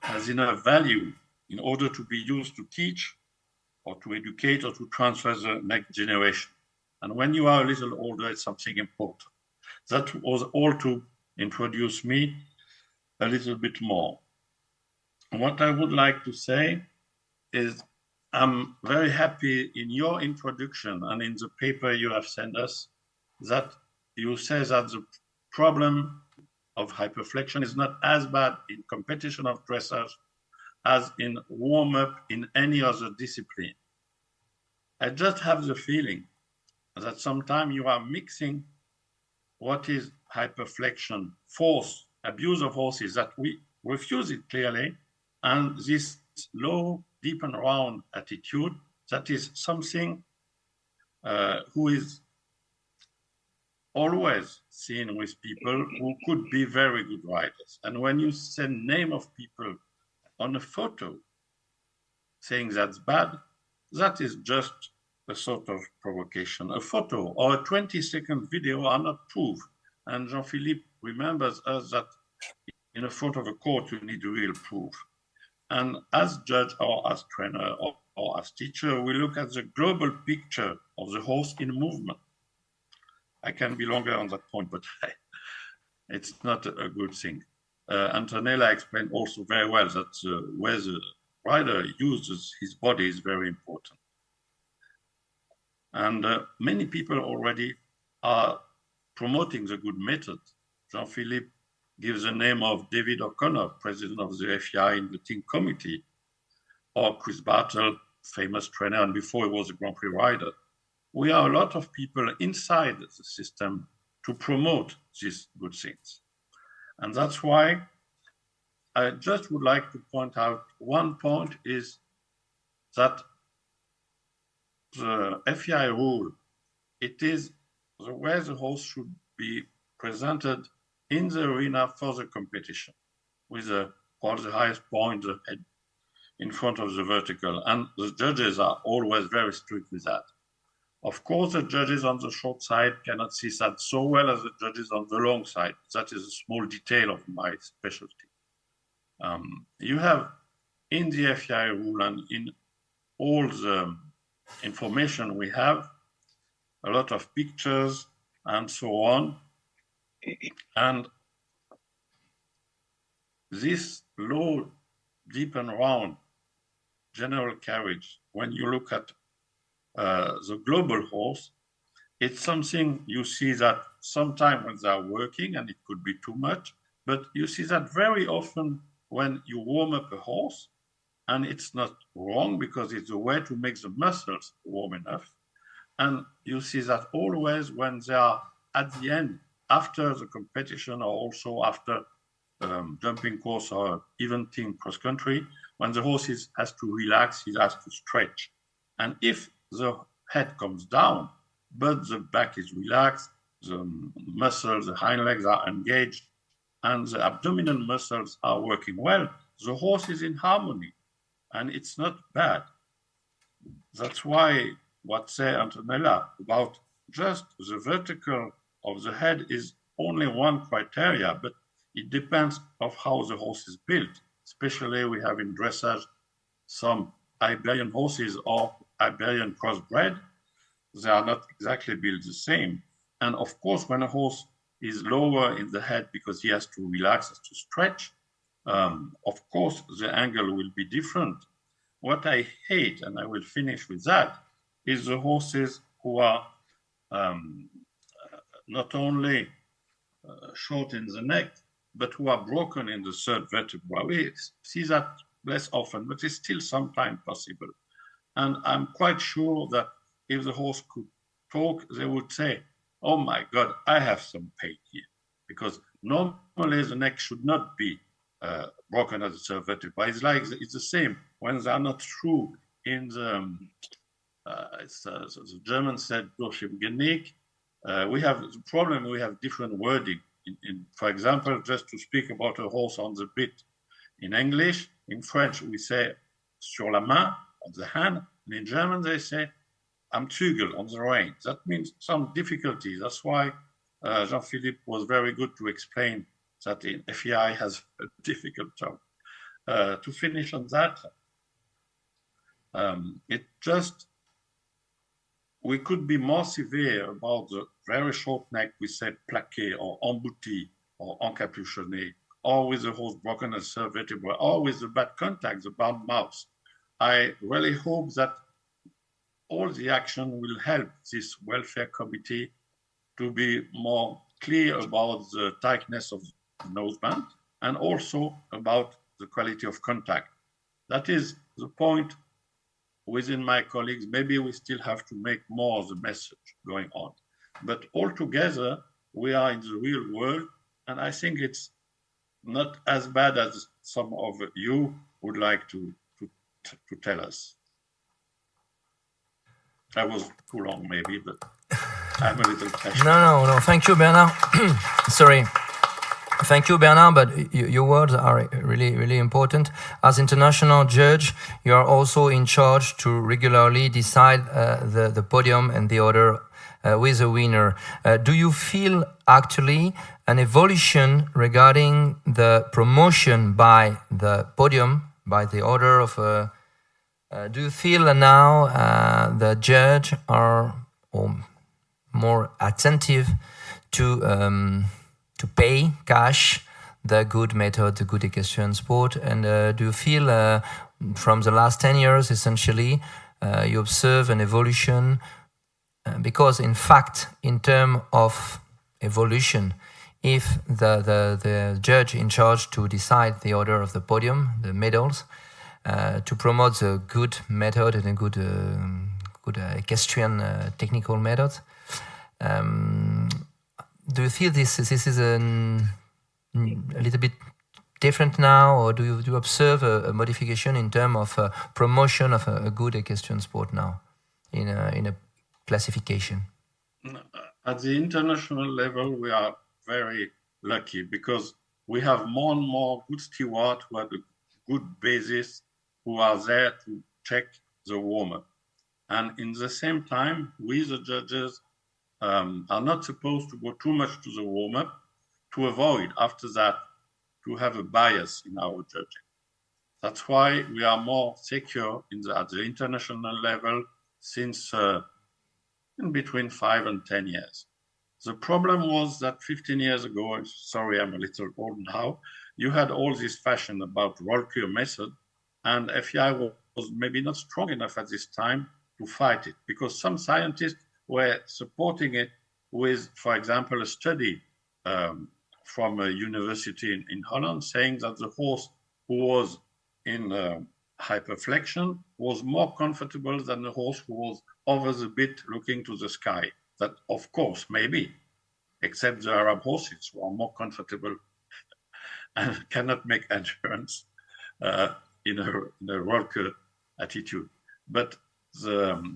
has enough value in order to be used to teach or to educate or to transfer the next generation. And when you are a little older, it's something important. That was all to introduce me a little bit more. What I would like to say is I'm very happy in your introduction and in the paper you have sent us that you say that the problem of hyperflexion is not as bad in competition of dressage as in warm-up in any other discipline. I just have the feeling that sometimes you are mixing what is hyperflexion, force, abuse of horses, that we refuse it clearly, and this low, deep and round attitude, that is something who is always seen with people who could be very good riders. And when you send name of people on a photo saying that's bad, that is just a sort of provocation. A photo or a 20-second video are not proof. And Jean-Philippe remembers us that in a front of a court, you need real proof. And as judge or as trainer or as teacher, we look at the global picture of the horse in movement. I can be longer on that point, but it's not a good thing. Antonella explained also very well that where the rider uses his body is very important. And many people already are promoting the good method. Jean-Philippe gives the name of David O'Connor, president of the FEI in the team committee, or Chris Bartle, famous trainer, and before he was a Grand Prix rider. We are a lot of people inside the system to promote these good things. And that's why I just would like to point out one point is that the FEI rule, it is the way the horse should be presented in the arena for the competition, with the highest point, the head in front of the vertical. And the judges are always very strict with that. Of course, the judges on the short side cannot see that so well as the judges on the long side. That is a small detail of my specialty. You have in the FEI rule and in all the information we have, a lot of pictures and so on. And this low, deep and round general carriage, when you look at the global horse, it's something you see that sometimes when they are working, and it could be too much, but you see that very often when you warm up a horse, and it's not wrong because it's a way to make the muscles warm enough. And you see that always when they are at the end, after the competition or also after jumping course or even team cross country, when the horse has to relax, he has to stretch. And if the head comes down, but the back is relaxed, the muscles, the hind legs are engaged, and the abdominal muscles are working well, the horse is in harmony, and it's not bad. That's why what say Antonella about just the vertical of the head is only one criteria, but it depends of how the horse is built. Especially we have in dressage some Iberian horses or Iberian crossbred. They are not exactly built the same. And of course, when a horse is lower in the head because he has to relax, has to stretch, of course, the angle will be different. What I hate, and I will finish with that, is the horses who are not only short in the neck, but who are broken in the third vertebra. We see that less often, but it's still sometimes possible. And I'm quite sure that if the horse could talk, they would say, oh my God, I have some pain here. Because normally the neck should not be broken at the third vertebra. It's like, it's the same when they are not true in the, the German said, we have the problem, we have different wording. For example, just to speak about a horse on the bit. In English, in French, we say sur la main, on the hand, and in German, they say am Zügel, on the rein. That means some difficulty. That's why Jean-Philippe was very good to explain that in FEI has a difficult job. To finish on that, it just, we could be more severe about the very short neck, we say plaqué or embouti or encapuchonné, or with the horse broken at the third vertebra, or with the bad contact, the bad mouth. I really hope that all the action will help this welfare committee to be more clear about the tightness of the noseband and also about the quality of contact. That is the point within my colleagues. Maybe we still have to make more of the message going on. But altogether, we are in the real world, and I think it's not as bad as some of you would like to tell us. I was too long, maybe, but I'm a little passionate. No. Thank you, Bernard. Sorry. Thank you, Bernard, but your words are really, really important. As international judge, you are also in charge to regularly decide the podium and the order with a winner. Do you feel actually an evolution regarding the promotion by the podium, by the order of... do you feel now the judge are more attentive to pay cash the good method, the good equestrian sport? And do you feel from the last 10 years, essentially, you observe an evolution? Because in fact, in terms of evolution, if the judge in charge to decide the order of the podium, the medals, to promote the good method and a good equestrian technical method, do you feel this is a little bit different now, or do you observe a modification in terms of promotion of a good equestrian sport now in a classification? At the international level, we are very lucky because we have more and more good stewards who have a good basis, who are there to check the warm-up. And in the same time, we, the judges, are not supposed to go too much to the warm-up to avoid, after that, to have a bias in our judging. That's why we are more secure at the international level since in between 5 and 10 years. The problem was that 15 years ago, sorry, I'm a little old now, you had all this fashion about roll cure method, and FEI was maybe not strong enough at this time to fight it, because some scientists were supporting it with, for example, a study from a university in Holland saying that the horse who was in hyperflexion was more comfortable than the horse who was over the bit looking to the sky. That, of course, maybe, except the Arab horses who are more comfortable and cannot make endurance in a rocker attitude. But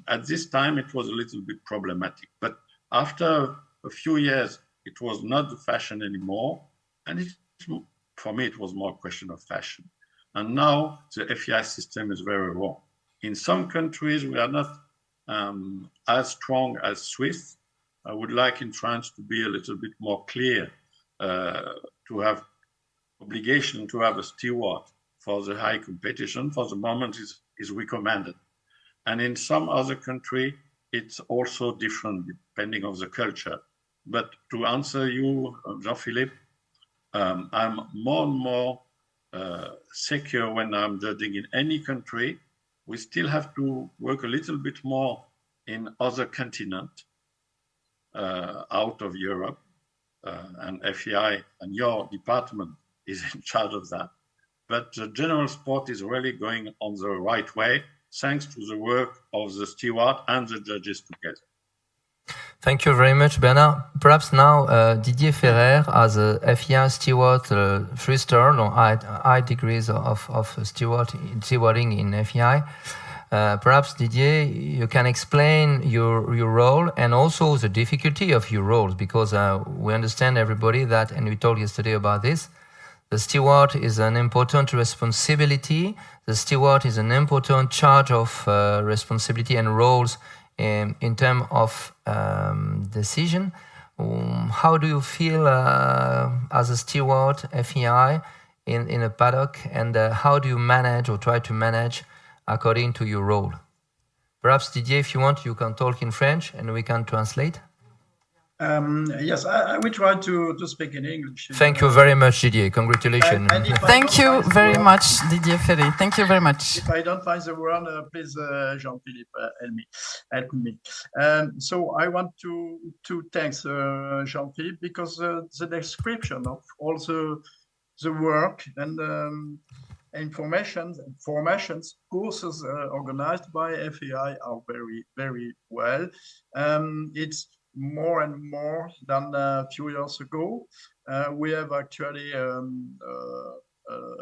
at this time, it was a little bit problematic. But after a few years, it was not the fashion anymore. And for me, it was more a question of fashion. And now the FEI system is very wrong. In some countries, we are not as strong as Swiss. I would like in France to be a little bit more clear, to have obligation to have a steward for the high competition. For the moment, is recommended. And in some other country, it's also different depending on the culture. But to answer you, Jean-Philippe, I'm more and more secure when I'm judging in any country. We still have to work a little bit more in other continents out of Europe, and FEI and your department is in charge of that. But the general sport is really going on the right way, thanks to the work of the steward and the judges together. Thank you very much, Bernard. Perhaps now Didier Ferrer, as a FEI steward, 3-star, high degrees of stewarding in FEI. Perhaps Didier, you can explain your role and also the difficulty of your roles, because we understand everybody that, and we talked yesterday about this, the steward is an important responsibility. The steward is an important charge of responsibility and roles in terms of decision. How do you feel as a steward, FEI, in a paddock, and how do you manage or try to manage according to your role? Perhaps, Didier, if you want, you can talk in French and we can translate. Yes, I will try to speak in English. Thank you very much, Didier. Congratulations. Thank you very much, Didier Ferrer. Thank you very much. If I don't find the word, please, Jean-Philippe, help me. So I want to thank Jean-Philippe, because the description of all the work and informations and formations courses organized by FEI are very, very well. It's more and more than a few years ago. We have actually a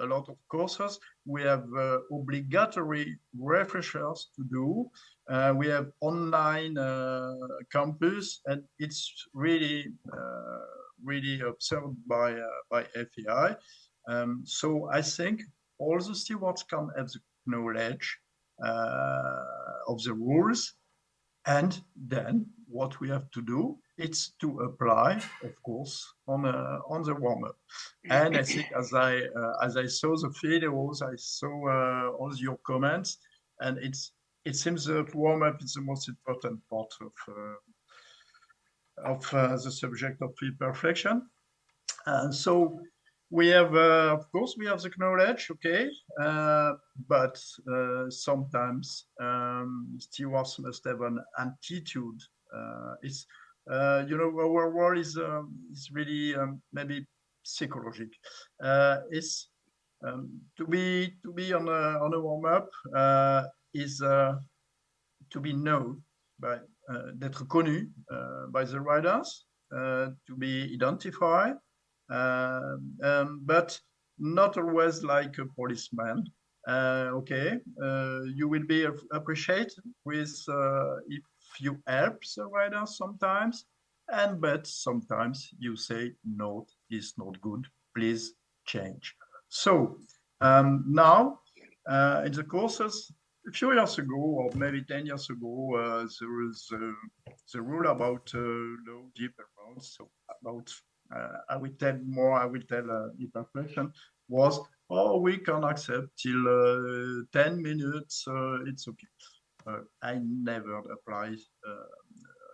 lot of courses. We have obligatory refreshers to do. We have online campus, and it's really observed by FEI. So I think all the stewards can have the knowledge of the rules, and then what we have to do is to apply, of course, on the warm-up. And I think as I saw the videos, I saw all your comments, and it seems that warm-up is the most important part of the subject of Hyperflexion. So we have, of course, we have the knowledge, okay, but sometimes stewards must have an attitude. It's you know, our world is really maybe psychological. It's to be on a warm up is to be known by d'être connu by the riders, to be identified. But not always like a policeman. Okay, you will be appreciated with if you help the rider sometimes, but sometimes you say no, it's not good. Please change. So now in the courses, a few years ago, or maybe 10 years ago, there was the rule about low deep rounds. So about I will tell Hyperflexion was, oh, we can accept till 10 minutes, it's okay. I never applied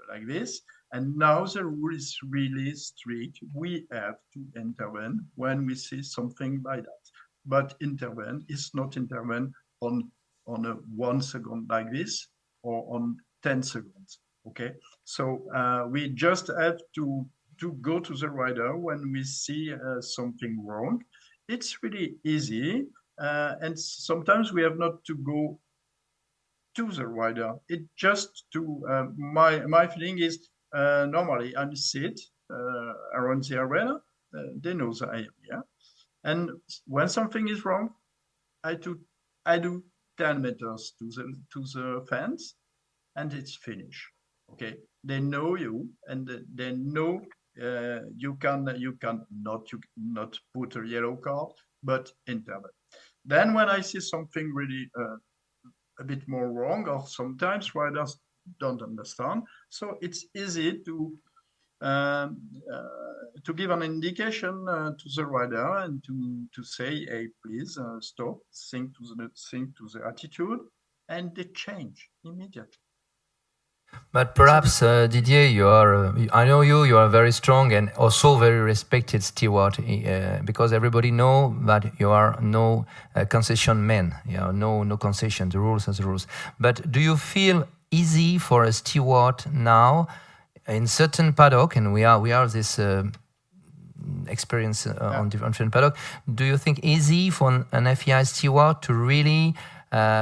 like this. And now the rule is really strict. We have to intervene when we see something like that. But intervene is not intervene on a 1 second like this or on 10 seconds, okay? So we just have to go to the rider when we see something wrong. It's really easy, and sometimes we have not to go to the rider. It just to my feeling is normally I'm sit around the arena. They know that I am here, and when something is wrong, I do 10 meters to the fence, and it's finished. Okay, they know you, and they know. You can not put a yellow card, but intervene. Then when I see something really a bit more wrong, or sometimes riders don't understand, so it's easy to give an indication to the rider and to say, hey, please stop, think to the attitude, and they change immediately. But perhaps, Didier, you are, I know you are very strong and also very respected steward, because everybody know that you are no concession man, no concession, the rules are the rules. But do you feel easy for a steward now in certain paddock, and we are this experience on different paddock, do you think easy for an FEI steward to really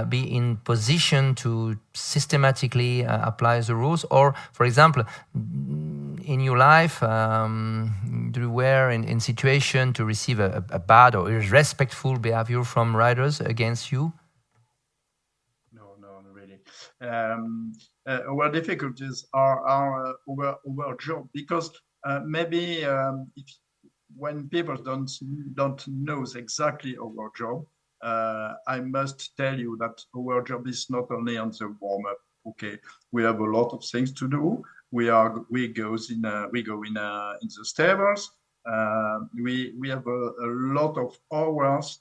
be in position to systematically apply the rules? Or, for example, in your life, do you were in situation to receive a bad or irrespectful behavior from riders against you? No, really. Our difficulties are our job, because maybe when people don't know exactly our job, I must tell you that our job is not only on the warm-up. Okay, we have a lot of things to do. We go in the stables. We have a lot of hours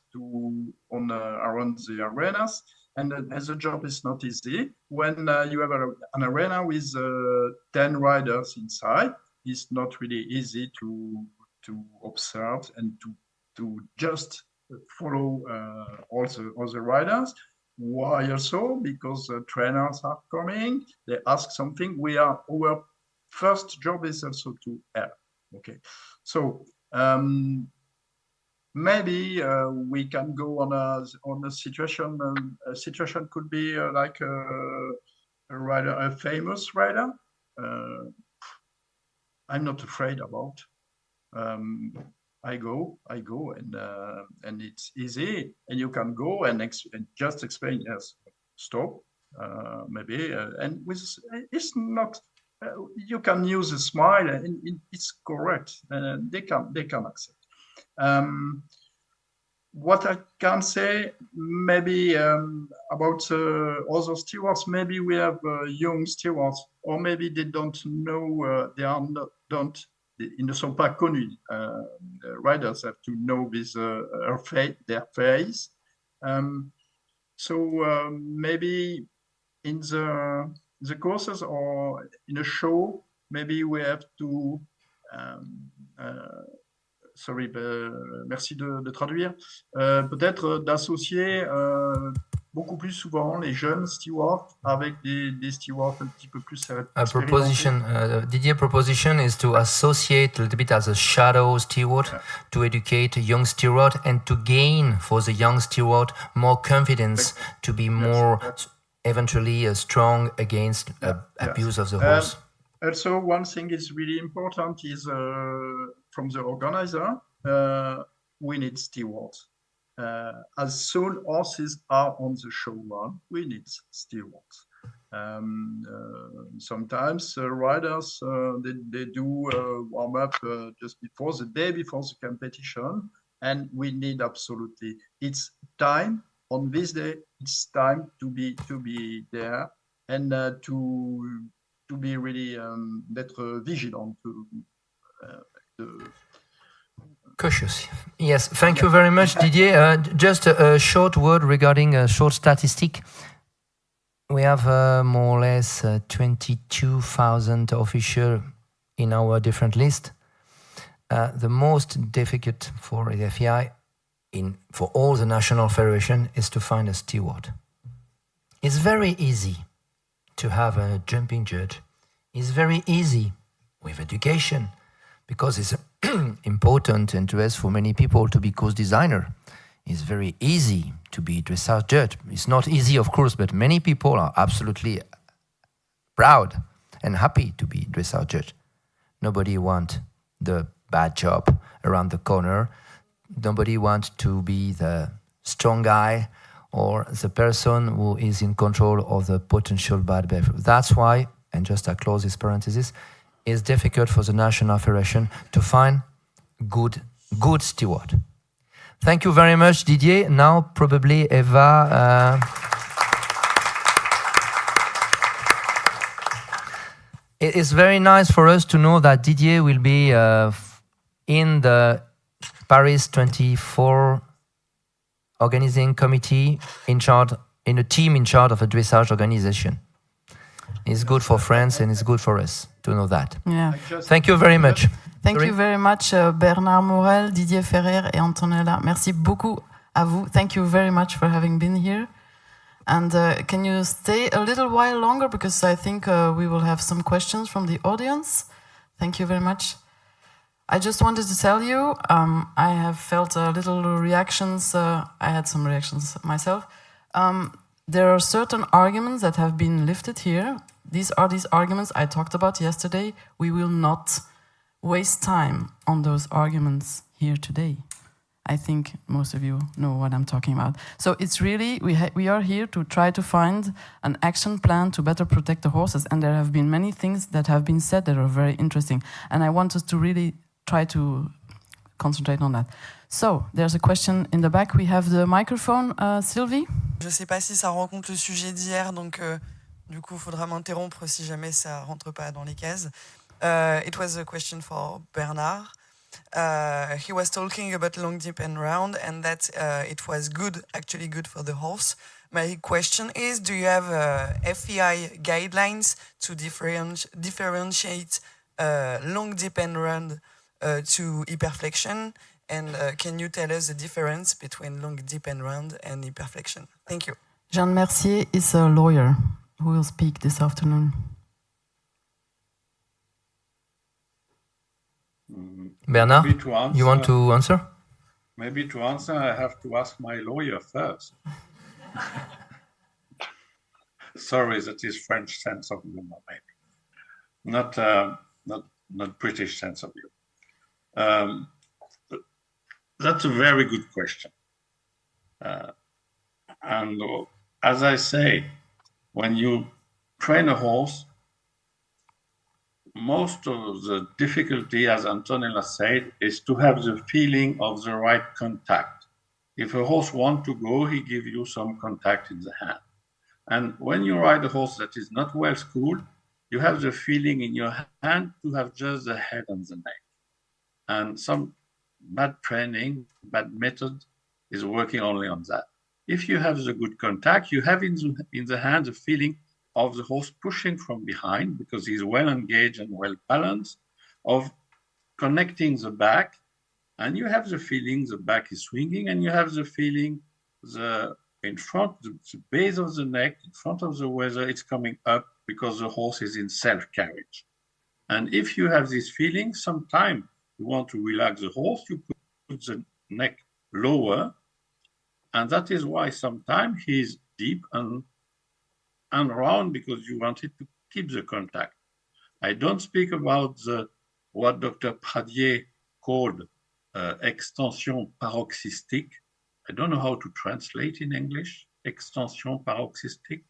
around the arenas, and the job is not easy. When you have an arena with 10 riders inside, it's not really easy to observe and to just follow all the riders. Why also? Because trainers are coming, they ask something. Our first job is also to help. Okay, so maybe we can go on a situation. A situation could be like a rider, a famous rider. I'm not afraid about. I go, and it's easy, and you can go and just explain, yes, stop, maybe, and it's not. You can use a smile, and it's correct. They can accept. What I can say, maybe about other stewards, maybe we have young stewards, or maybe they don't know, ils ne sont pas connus. Riders have to know with their face. So maybe in the courses or in a show, maybe we have to sorry, merci de traduire. Peut-être d'associer beaucoup plus souvent les jeunes stewards avec des stewards un petit peu plus Didier proposition is to associate a little bit as a shadow steward, to educate a young steward and to gain for the young steward more confidence, to be more eventually strong against abuse of the horse. Also, one thing is really important is from the organizer, we need stewards. As soon horses are on the show run, we need stewards. Sometimes riders, they do warm up just before, the day before the competition, and we need absolutely, it's time, on this day, it's time to be there and to be really d'être vigilant. Cautious. Yes, thank you very much, Didier. Just a short word regarding a short statistic. We have more or less 22,000 officials in our different list. The most difficult for the FEI, for all the national federation, is to find a steward. It's very easy to have a jumping judge. It's very easy with education, because it's important interest for many people to be course designer. It's very easy to be dressage judge. It's not easy, of course, but many people are absolutely proud and happy to be dressage judge. Nobody wants the bad job around the corner. Nobody wants to be the strong guy or the person who is in control of the potential bad behavior. That's why, and just I close this parenthesis, it's difficult for the National Federation to find good steward. Thank you very much, Didier. Now, probably Eva. It is very nice for us to know that Didier will be in the Paris 24 organizing committee in a team in charge of a dressage organization. It's good for France and it's good for us to know that. Yeah. Thank you very much. Thank you very much, Bernard Maurel, Didier Ferrer et Antonella. Merci beaucoup à vous. Thank you very much for having been here. And can you stay a little while longer, because I think we will have some questions from the audience. Thank you very much. I just wanted to tell you, I have felt little reactions. I had some reactions myself. There are certain arguments that have been lifted here. These are these arguments I talked about yesterday. We will not waste time on those arguments here today. I think most of you know what I'm talking about. So it's really, we are here to try to find an action plan to better protect the horses. And there have been many things that have been said that are very interesting. And I want us to really try to concentrate on that. So, there's a question in the back. We have the microphone, Sylvie. Je ne sais pas si ça rencontre le sujet d'hier, donc du coup, il faudra m'interrompre si jamais ça ne rentre pas dans les cases. It was a question for Bernard. He was talking about long, deep and round, and that it was good, actually good for the horse. My question is, do you have FEI guidelines to differentiate long, deep and round to hyperflexion? And can you tell us the difference between long, deep and round and hyperflexion? Thank you. Jean Mercier is a lawyer who will speak this afternoon. Bernard, you want to answer? Maybe to answer, I have to ask my lawyer first. Sorry, that is French sense of humor, maybe. Not not British sense of view. That's a very good question. And as I say, when you train a horse, most of the difficulty, as Antonella said, is to have the feeling of the right contact. If a horse wants to go, he gives you some contact in the hand. And when you ride a horse that is not well schooled, you have the feeling in your hand to have just the head and the neck. And some bad training, bad method is working only on that. If you have the good contact, you have in the hand the feeling of the horse pushing from behind because he's well engaged and well balanced, of connecting the back, and you have the feeling the back is swinging, and you have the feeling in front, the base of the neck, in front of the weather, it's coming up because the horse is in self-carriage. And if you have this feeling, sometimes you want to relax the horse, you put the neck lower, and that is why sometimes he's deep and round because you wanted to keep the contact. I don't speak about what Dr. Pradier called extension paroxystique. I don't know how to translate in English, extension paroxystique.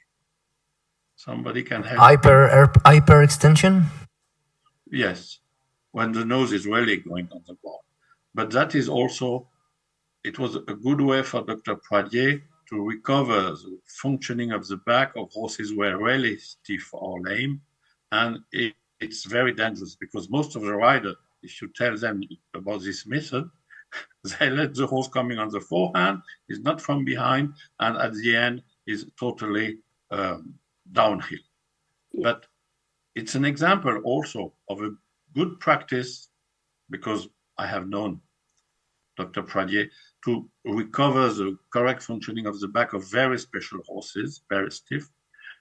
Somebody can help. Hyper extension? Yes, when the nose is really going on the board. But that is also, it was a good way for Dr. Pradier to recover the functioning of the back of horses who were really stiff or lame. And it's very dangerous because most of the riders, if you tell them about this method, they let the horse coming on the forehand, is not from behind, and at the end is totally downhill. But it's an example also of a good practice, because I have known Dr. Pradier to recover the correct functioning of the back of very special horses, very stiff,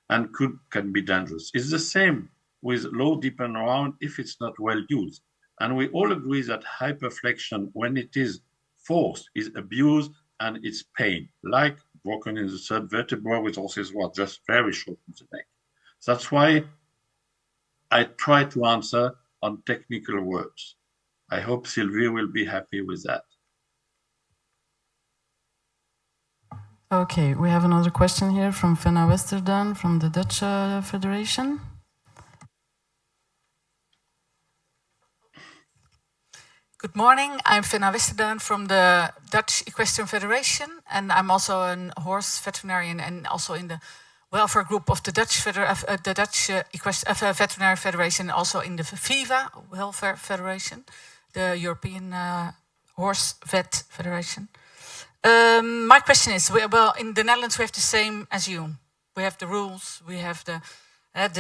and can be dangerous. It's the same with low, deep, and round if it's not well used. And we all agree that hyperflexion, when it is forced, is abused and it's pain, like broken in the third vertebra with horses who are just very short in the neck. That's why I try to answer on technical words. I hope Sylvie will be happy with that. Okay, we have another question here from Fenna Westerdam from the Dutch Federation. Good morning, I'm Fenna Westerdam from the Dutch Equestrian Federation, and I'm also a horse veterinarian and also in the welfare group of the Dutch Veterinary Federation, also in the FEI Welfare Federation, the European Horse Vet Federation. My question is, well, in the Netherlands we have the same as you. We have the rules, we have the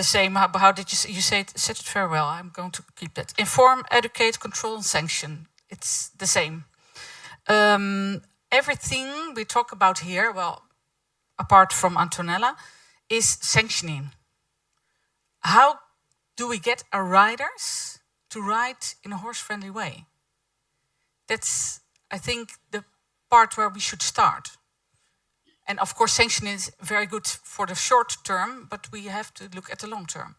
same. How did you say it? Said it very well. I'm going to keep that. Inform, educate, control, and sanction. It's the same. Everything we talk about here, well, apart from Antonella, is sanctioning. How do we get our riders to ride in a horse-friendly way? That's, I think, the part where we should start. And of course, sanction is very good for the short term, but we have to look at the long term.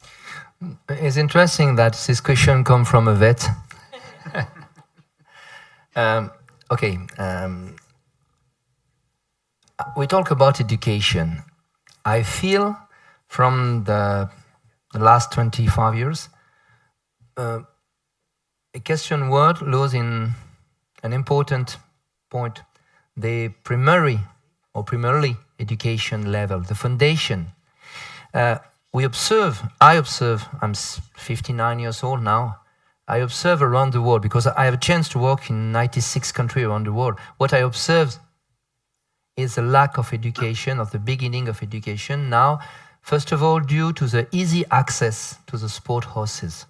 It's interesting that this question comes from a vet. We talk about education. I feel from the last 25 years, equestrian world losing an important point. The primarily education level, the foundation. I observe, I'm 59 years old now, I observe around the world, because I have a chance to work in 96 countries around the world. What I observe is a lack of education, of the beginning of education. Now, first of all, due to the easy access to the sport horses.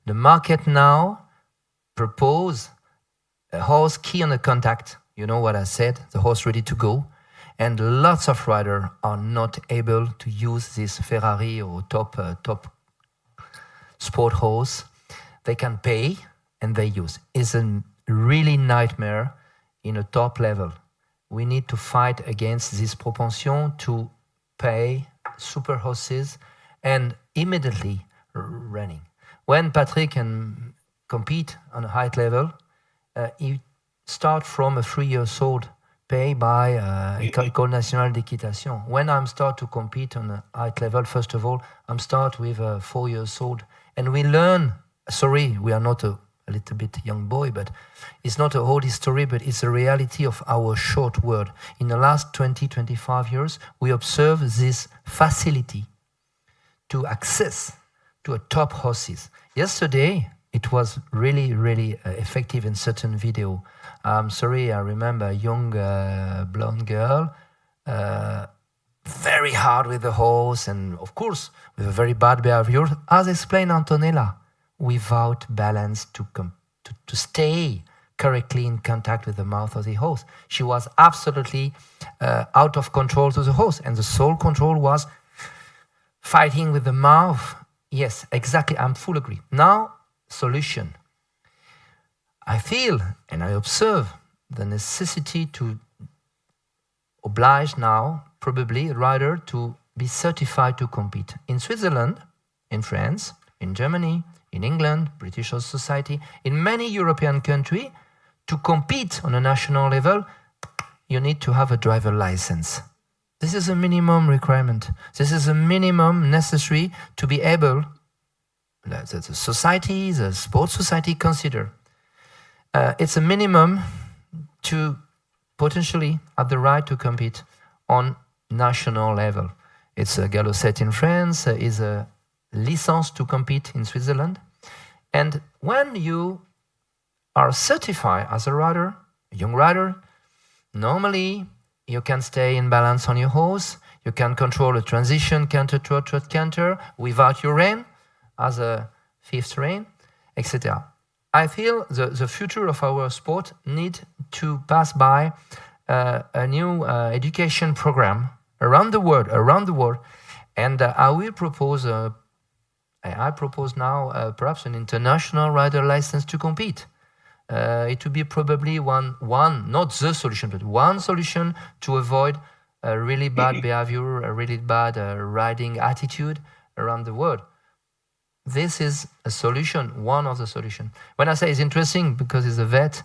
The market now propose a horse key on the contact. You know what I said, the horse ready to go. And lots of riders are not able to use this Ferrari or top sport horse. They can pay and they use. It's a really nightmare in a top level. We need to fight against this propension to pay super horses and immediately running. When Patrick can compete on a high level, he start from a 3-year-old paid by École nationale d'équitation. When I'm start to compete on a high level, first of all, I'm start with a 4-year-old, and we learn. Sorry, we are not a little bit young boy, but it's not a old history, but it's a reality of our short world. In the last 20-25 years, we observe this facility to access to a top horses. Yesterday, it was really, really effective in certain video. Sorry, I remember a young blonde girl, very hard with the horse, and of course, with a very bad behavior, as explained Antonella, without balance to stay correctly in contact with the mouth of the horse. She was absolutely out of control to the horse, and the sole control was fighting with the mouth. Yes, exactly, I'm full agree. Now, solution. I feel and I observe the necessity to oblige now, probably, a rider to be certified to compete. In Switzerland, in France, in Germany, in England, British Horse Society, in many European countries, to compete on a national level, you need to have a driver license. This is a minimum requirement. This is a minimum necessary to be able, the society, the sports society consider. It's a minimum to potentially have the right to compete on national level. It's a galopette in France, is a license to compete in Switzerland. And when you are certified as a rider, a young rider, normally you can stay in balance on your horse, you can control a transition canter to trot canter without your rein, as a fifth rein, etc. I feel the future of our sport need to pass by a new education program around the world, and I will propose I propose now perhaps an international rider license to compete. It would be probably one, not the solution, but one solution to avoid a really bad behavior, a really bad riding attitude around the world. This is a solution, one of the solutions. When I say it's interesting, because it's a vet,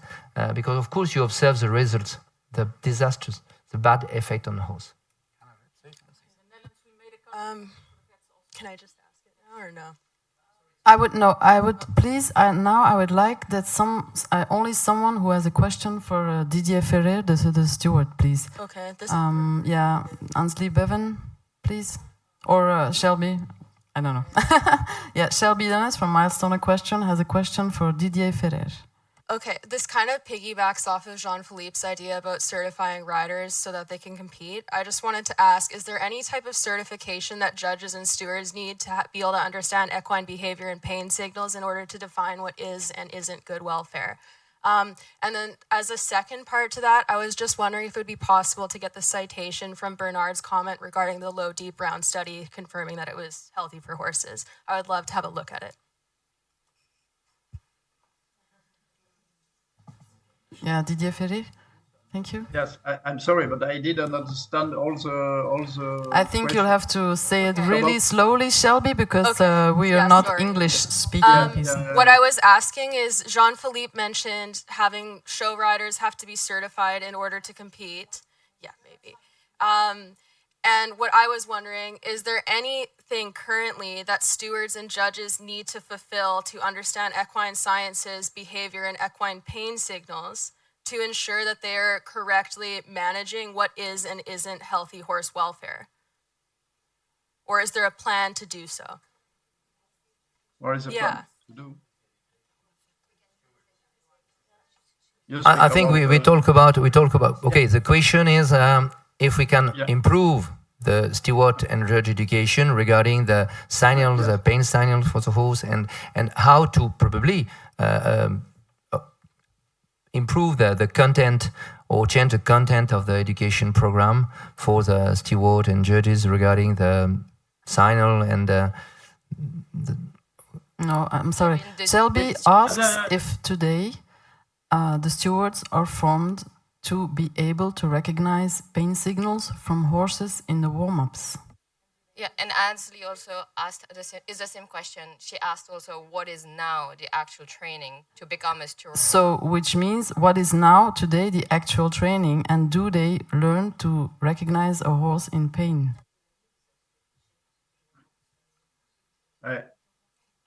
because of course you observe the results, the disasters, the bad effect on the horse. Can I just ask it now or no? I would please, now I would like that only someone who has a question for Didier Ferrer, the steward, please. Okay. Yeah, Ansley Bevan, please. Or Shelby, I don't know. Yeah, Shelby Dennis from Milestone Equestrian has a question for Didier Ferrer. Okay, this kind of piggybacks off of Jean-Philippe's idea about certifying riders so that they can compete. I just wanted to ask, is there any type of certification that judges and stewards need to be able to understand equine behavior and pain signals in order to define what is and isn't good welfare? And then as a second part to that, I was just wondering if it would be possible to get the citation from Bernard's comment regarding the low deep brown study confirming that it was healthy for horses. I would love to have a look at it. Yeah, Didier Ferrer, thank you. Yes, I'm sorry, but I didn't understand all the I think you'll have to say it really slowly, Shelby, because we are not English speaking. What I was asking is, Jean-Philippe mentioned having show riders have to be certified in order to compete. Yeah, maybe. And what I was wondering, is there anything currently that stewards and judges need to fulfill to understand equine sciences, behavior, and equine pain signals to ensure that they're correctly managing what is and isn't healthy horse welfare? Or is there a plan to do so? Or is a plan to do? I think we talk about. Okay, the question is if we can improve the steward and judge education regarding the signals, the pain signals for the horse, and how to probably improve the content or change the content of the education program for the steward and judges regarding the signal and No, I'm sorry. Shelby asks if today the stewards are formed to be able to recognize pain signals from horses in the warm-ups. Yeah, and Ansley also asked the same question. She asked also, what is now the actual training to become a steward? So, which means, what is now, today, the actual training, and do they learn to recognize a horse in pain?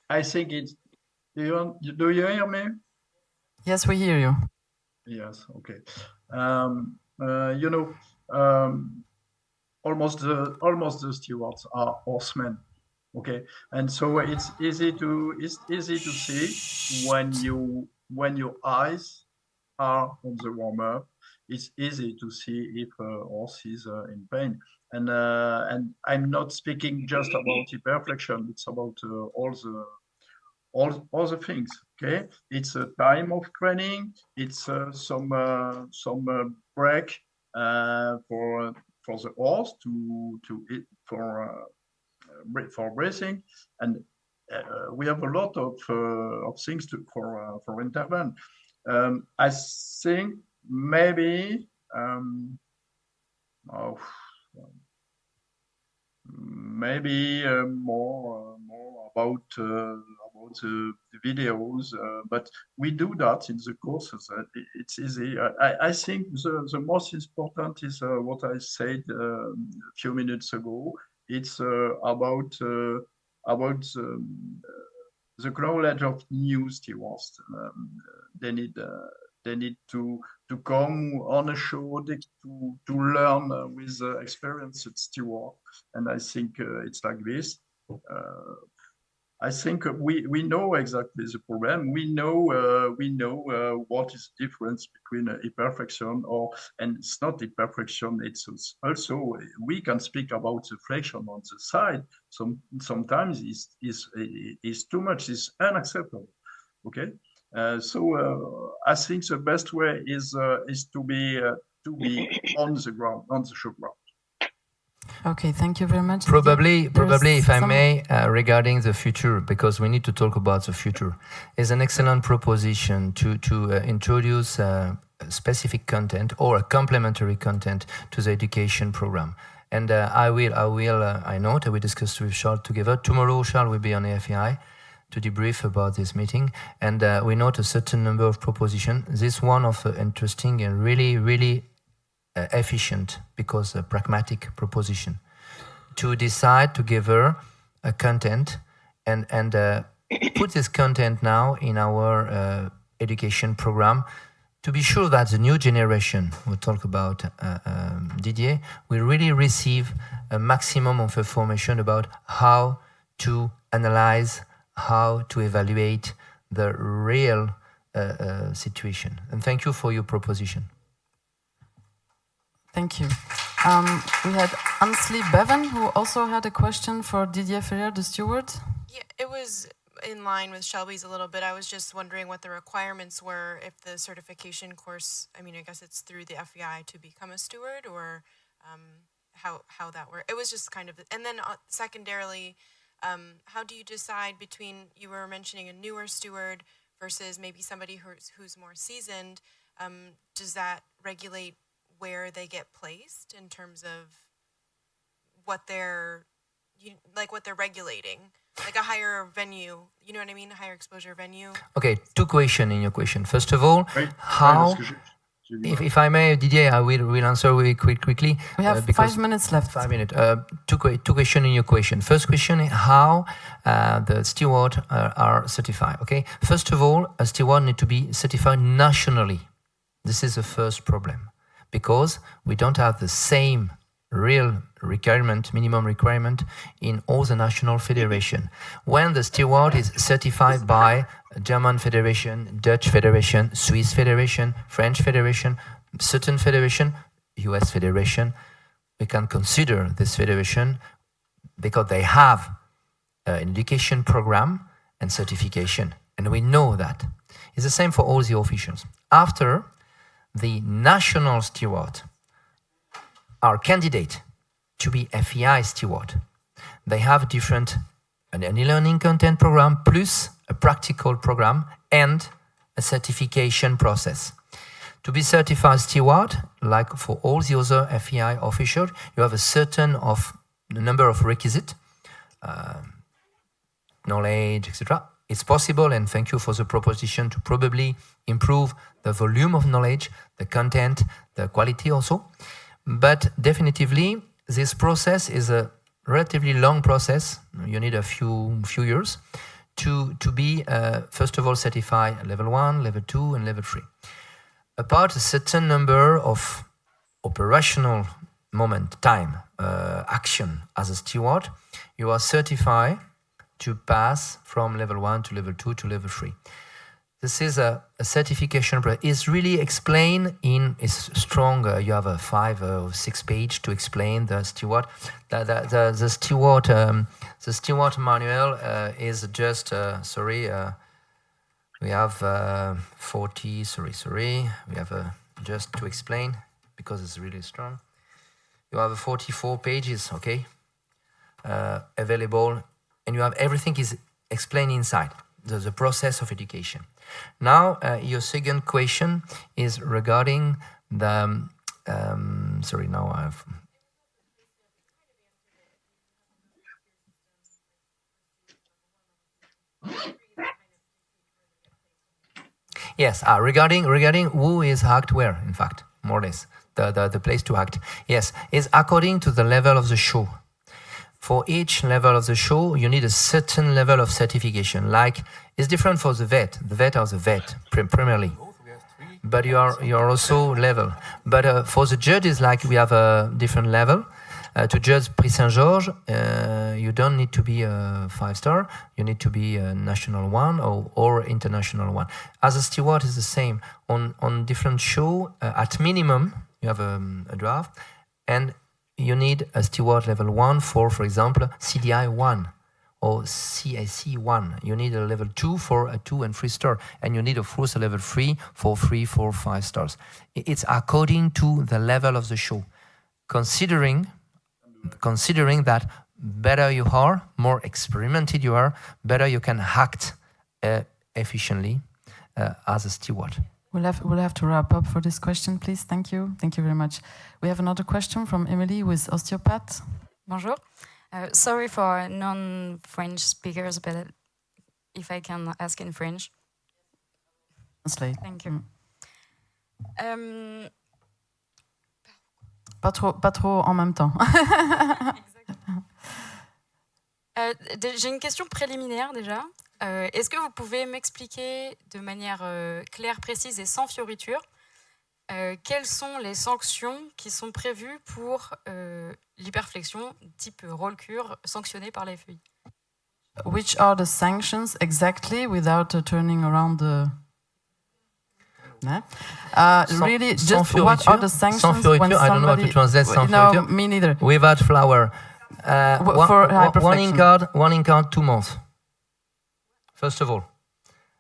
I think it's, do you hear me? Yes, we hear you. Yes, okay. Almost the stewards are horsemen, okay, and so it's easy to see when your eyes are on the warmer. It's easy to see if a horse is in pain, and I'm not speaking just about hyperflexion. It's about all the things. Okay, it's a time of training. It's some break for the horse for racing, and we have a lot of things for intervene. I think maybe more about the videos, but we do that in the courses. It's easy. I think the most important is what I said a few minutes ago. It's about the knowledge of new stewards. They need to come on a show to learn with experienced steward, and I think it's like this. I think we know exactly the problem. We know what is the difference between hyperflexion and it's not hyperflexion. It's also we can speak about the flexion on the side. Sometimes is too much. Is unacceptable. Okay, so I think the best way is to be on the ground, on the show ground. Okay, thank you very much. Probably, if I may, regarding the future, because we need to talk about the future, is an excellent proposition to introduce specific content or a complementary content to the education program. And I know that we discussed with Charles together. Tomorrow, Charles will be on the FEI to debrief about this meeting, and we note a certain number of propositions. This one of interesting and really efficient, because a pragmatic proposition to decide together a content and put this content now in our education program, to be sure that the new generation, we'll talk about Didier, will really receive a maximum of information about how to analyze, how to evaluate the real situation. And thank you for your proposition. Thank you. We had Ansley Bevan, who also had a question for Didier Ferrer, the steward. Yeah, it was in line with Shelby's a little bit. I was just wondering what the requirements were if the certification course, I mean, I guess it's through the FEI to become a steward, or how that works. It was just kind of, and then secondarily, how do you decide between, you were mentioning a newer steward versus maybe somebody who's more seasoned? Does that regulate where they get placed in terms of what they're regulating, like a higher venue, you know what I mean, a higher exposure venue? Okay, two questions in your question. First of all, how, if I may, Didier, I will answer very quickly. We have 5 minutes left. 5 minutes. Two questions in your question. First question is how the stewards are certified. Okay, first of all, a steward needs to be certified nationally. This is the first problem, because we don't have the same real requirement, minimum requirement in all the national federation. When the steward is certified by German Federation, Dutch Federation, Swiss Federation, French Federation, certain federation, US Federation, we can consider this federation because they have an education program and certification, and we know that. It's the same for all the officials. After the national steward are candidate to be FEI steward. They have an e-learning content program plus a practical program and a certification process. To be certified steward, like for all the other FEI officials, you have a certain of number of requisites, knowledge, etc. It's possible, and thank you for the proposition, to probably improve the volume of knowledge, the content, the quality also. But definitively, this process is a relatively long process. You need a few years to be, first of all, certified level 1, level 2, and level 3. About a certain number of operational action as a steward, you are certified to pass from level 1 to level 2 to level 3. This is a certification process. It's really explained it's strong. You have a 5 or 6 page to explain the steward. The steward manual is just, we have 40, we have just to explain, because it's really strong. You have 44 pages, okay, available, and you have everything is explained inside, the process of education. Now, your second question is regarding the, now I have... Yes, regarding who is hacked where, in fact, more or less, the place to act. Yes, is according to the level of the show. For each level of the show, you need a certain level of certification. Like, it's different for the vet. The vet are the vet, primarily. But you are also level. But for the judges, like, we have a different level. To judge Prix Saint-Georges, you don't need to be a 5-star. You need to be a national one or international one. As a steward, it's the same. On different show, at minimum, you have a draft, and you need a steward level 1 for example, CDI 1 or CAC 1. You need a level 2 for a 2 and 3 star, and you need, of course, a level 3 for 3, 4, 5 stars. It's according to the level of the show, considering that better you are, more experimented you are, better you can act efficiently as a steward. We'll have to wrap up for this question, please. Thank you. Thank you very much. We have another question from Emily with osteopath. Bonjour. Sorry for non-French speakers, but if I can ask in French. Translate. Thank you. Pas trop en même temps. J'ai une question préliminaire déjà. Est-ce que vous pouvez m'expliquer de manière claire, précise et sans fioriture quelles sont les sanctions qui sont prévues pour l'hyperflexion type roll-cure sanctionnée par la FEI? Which are the sanctions exactly without turning around the... really, just what are the sanctions when somebody... I don't know how to translate sans no, me neither. Without flower. One in card, 2 months. First of all.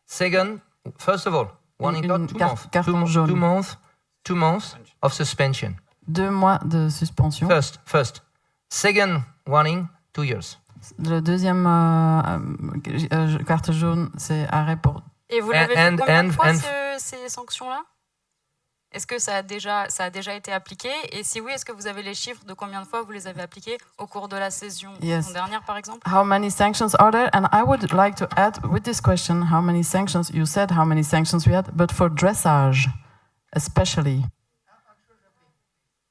Second, first of all, one in card, 2 months. 2 months of suspension. 2 mois de suspension. First. Second warning, 2 years. Le deuxième carte jaune, c'est arrêt pour... Et vous l'avez fait combien de fois ces sanctions-là? Est-ce que ça a déjà été appliqué? Et si oui, est-ce que vous avez les chiffres de combien de fois vous les avez appliqués au cours de la saison dernière, par exemple? How many sanctions are there? And I would like to add with this question, how many sanctions, you said how many sanctions we had, but for dressage, especially.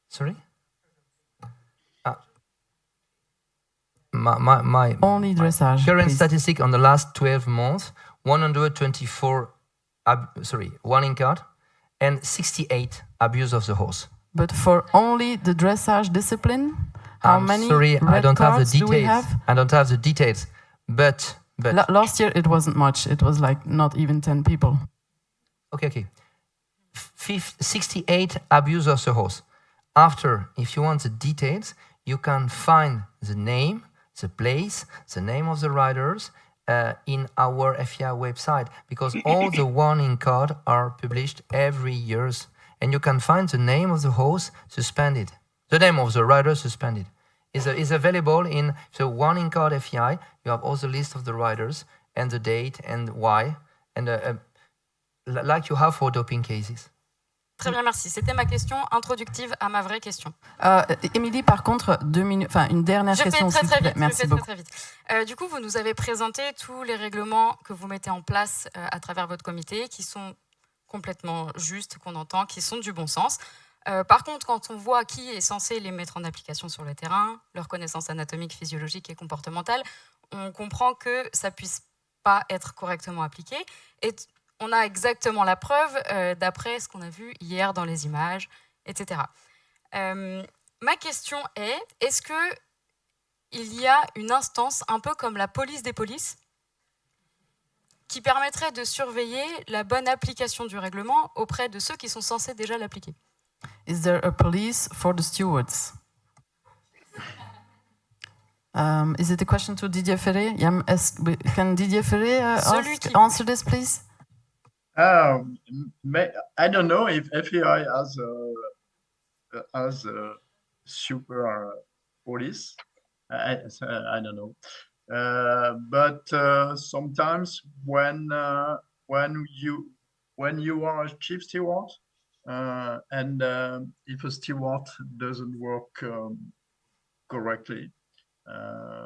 Sorry? My only dressage. Current statistic on the last 12 months, 124, warning card, and 68 abuse of the horse. But for only the dressage discipline, how many sorry, red I don't have the cards do we details. have? I don't have the details. But last year it wasn't much. It was like not even 10 people. Okay. 68 abuse of the horse. After, if you want the details, you can find the name, the place, the name of the riders in our FEI website, because all the warning cards are published every year, and you can find the name of the horse suspended, the name of the rider suspended. Is available in the warning card FEI. You have all the list of the riders and the date and why, and like you have for doping cases. Très bien, merci. C'était ma question introductive à ma vraie question. Émilie, par contre, 2 minutes, enfin une dernière question. Je fais très vite. Merci beaucoup. Très vite. Du coup, vous nous avez présenté tous les règlements que vous mettez en place à travers votre comité, qui sont complètement justes, qu'on entend, qui sont du bon sens. Par contre, quand on voit qui est censé les mettre en application sur le terrain, leur connaissance anatomique, physiologique et comportementale, on comprend que ça puisse pas être correctement appliqué. Et on a exactement la preuve d'après ce qu'on a vu hier dans les images, etc. Ma question est-ce qu'il y a une instance un peu comme la police des polices qui permettrait de surveiller la bonne application du règlement auprès de ceux qui sont censés déjà l'appliquer? Is there a police for the stewards? Is it a question to Didier Ferrer? Can Didier Ferrer answer this, please? I don't know if FEI has a super police. I don't know. But sometimes when you are a chief steward and if a steward doesn't work correctly,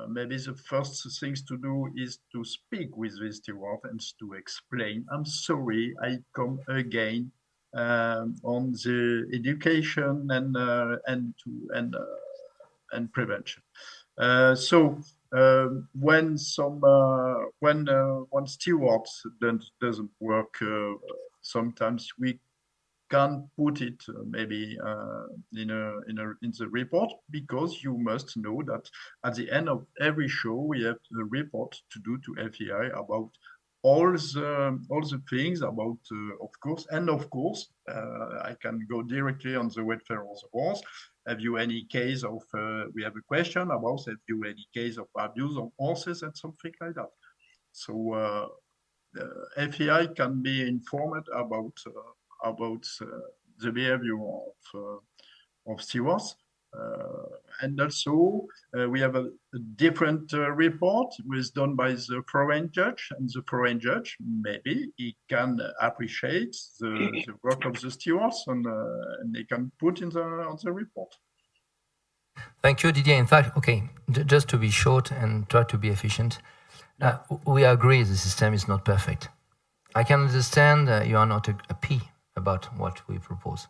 maybe the first things to do is to speak with the steward and to explain, I'm sorry, I come again on the education and prevention. So when one steward doesn't work, sometimes we can put it maybe in the report, because you must know that at the end of every show we have a report to do to FEI about all the things about of course I can go directly on the welfare of the horse. Have you any case of we have a question about have you any case of abuse of horses and something like that? So FEI can be informed about the behavior of stewards. And also we have a different report was done by the foreign judge, and the foreign judge maybe he can appreciate the work of the stewards and they can put in the report. Thank you, Didier. In fact, okay, just to be short and try to be efficient, we agree the system is not perfect. I can understand you are not happy about what we propose.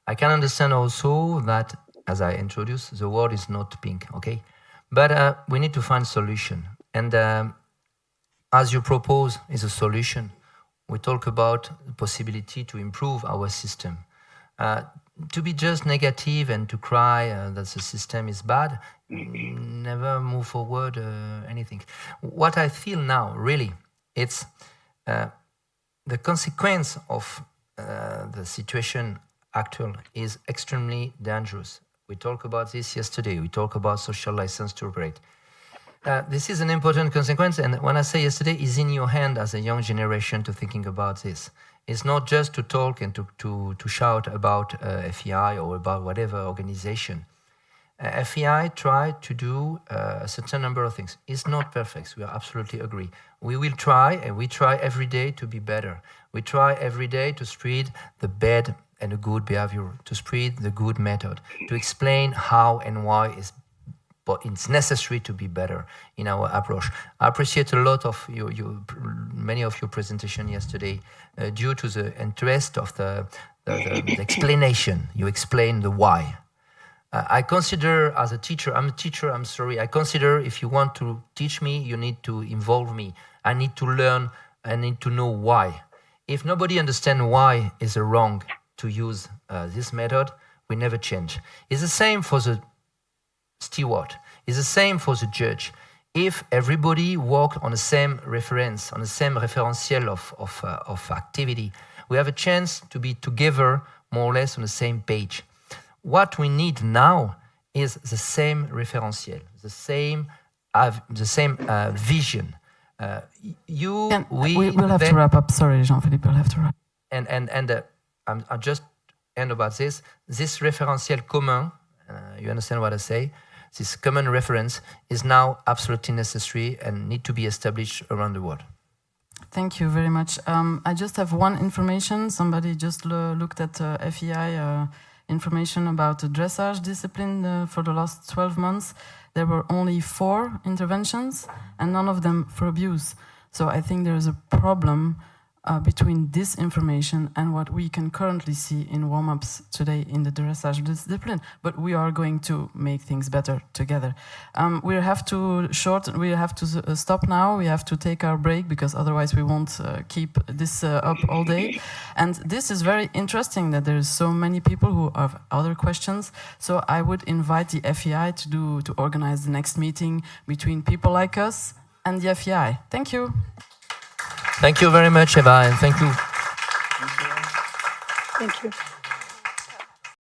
I can understand also that, as I introduced, the world is not pink, okay? But we need to find solution. And as you propose is a solution, we talk about the possibility to improve our system. To be just negative and to cry that the system is bad, never move forward anything. What I feel now, really, it's the consequence of the situation actual is extremely dangerous. We talked about this yesterday. We talked about social license to operate. This is an important consequence, and when I say yesterday, it's in your hand as a young generation to thinking about this. It's not just to talk and to shout about FEI or about whatever organization. FEI tried to do a certain number of things. It's not perfect, we absolutely agree. We will try, and we try every day to be better. We try every day to spread the bad and the good behavior, to spread the good method, to explain how and why it's necessary to be better in our approach. I appreciate a lot of many of your presentation yesterday due to the interest of the explanation. You explain the why. I consider as a teacher, I'm a teacher, I'm sorry, I consider if you want to teach me, you need to involve me. I need to learn, I need to know why. If nobody understands why is wrong to use this method, we never change. It's the same for the steward. It's the same for the judge. If everybody work on the same reference, on the same referentiel of activity, we have a chance to be together more or less on the same page. What we need now is the same referentiel, the same vision. We'll have to wrap up. Sorry, Jean-Philippe, we'll have to wrap. I'll just end about this. This referentiel commun, you understand what I say? This common reference is now absolutely necessary and need to be established around the world. Thank you very much. I just have one information. Somebody just looked at FEI information about the dressage discipline for the last 12 months. There were only 4 interventions and none of them for abuse. So I think there is a problem between this information and what we can currently see in warm-ups today in the dressage discipline. But we are going to make things better together. We have to stop now. We have to take our break because otherwise we won't keep this up all day. And this is very interesting that there's so many people who have other questions. So I would invite the FEI to organize the next meeting between people like us and the FEI. Thank you. Thank you very much, Eva, and thank you. Thank you.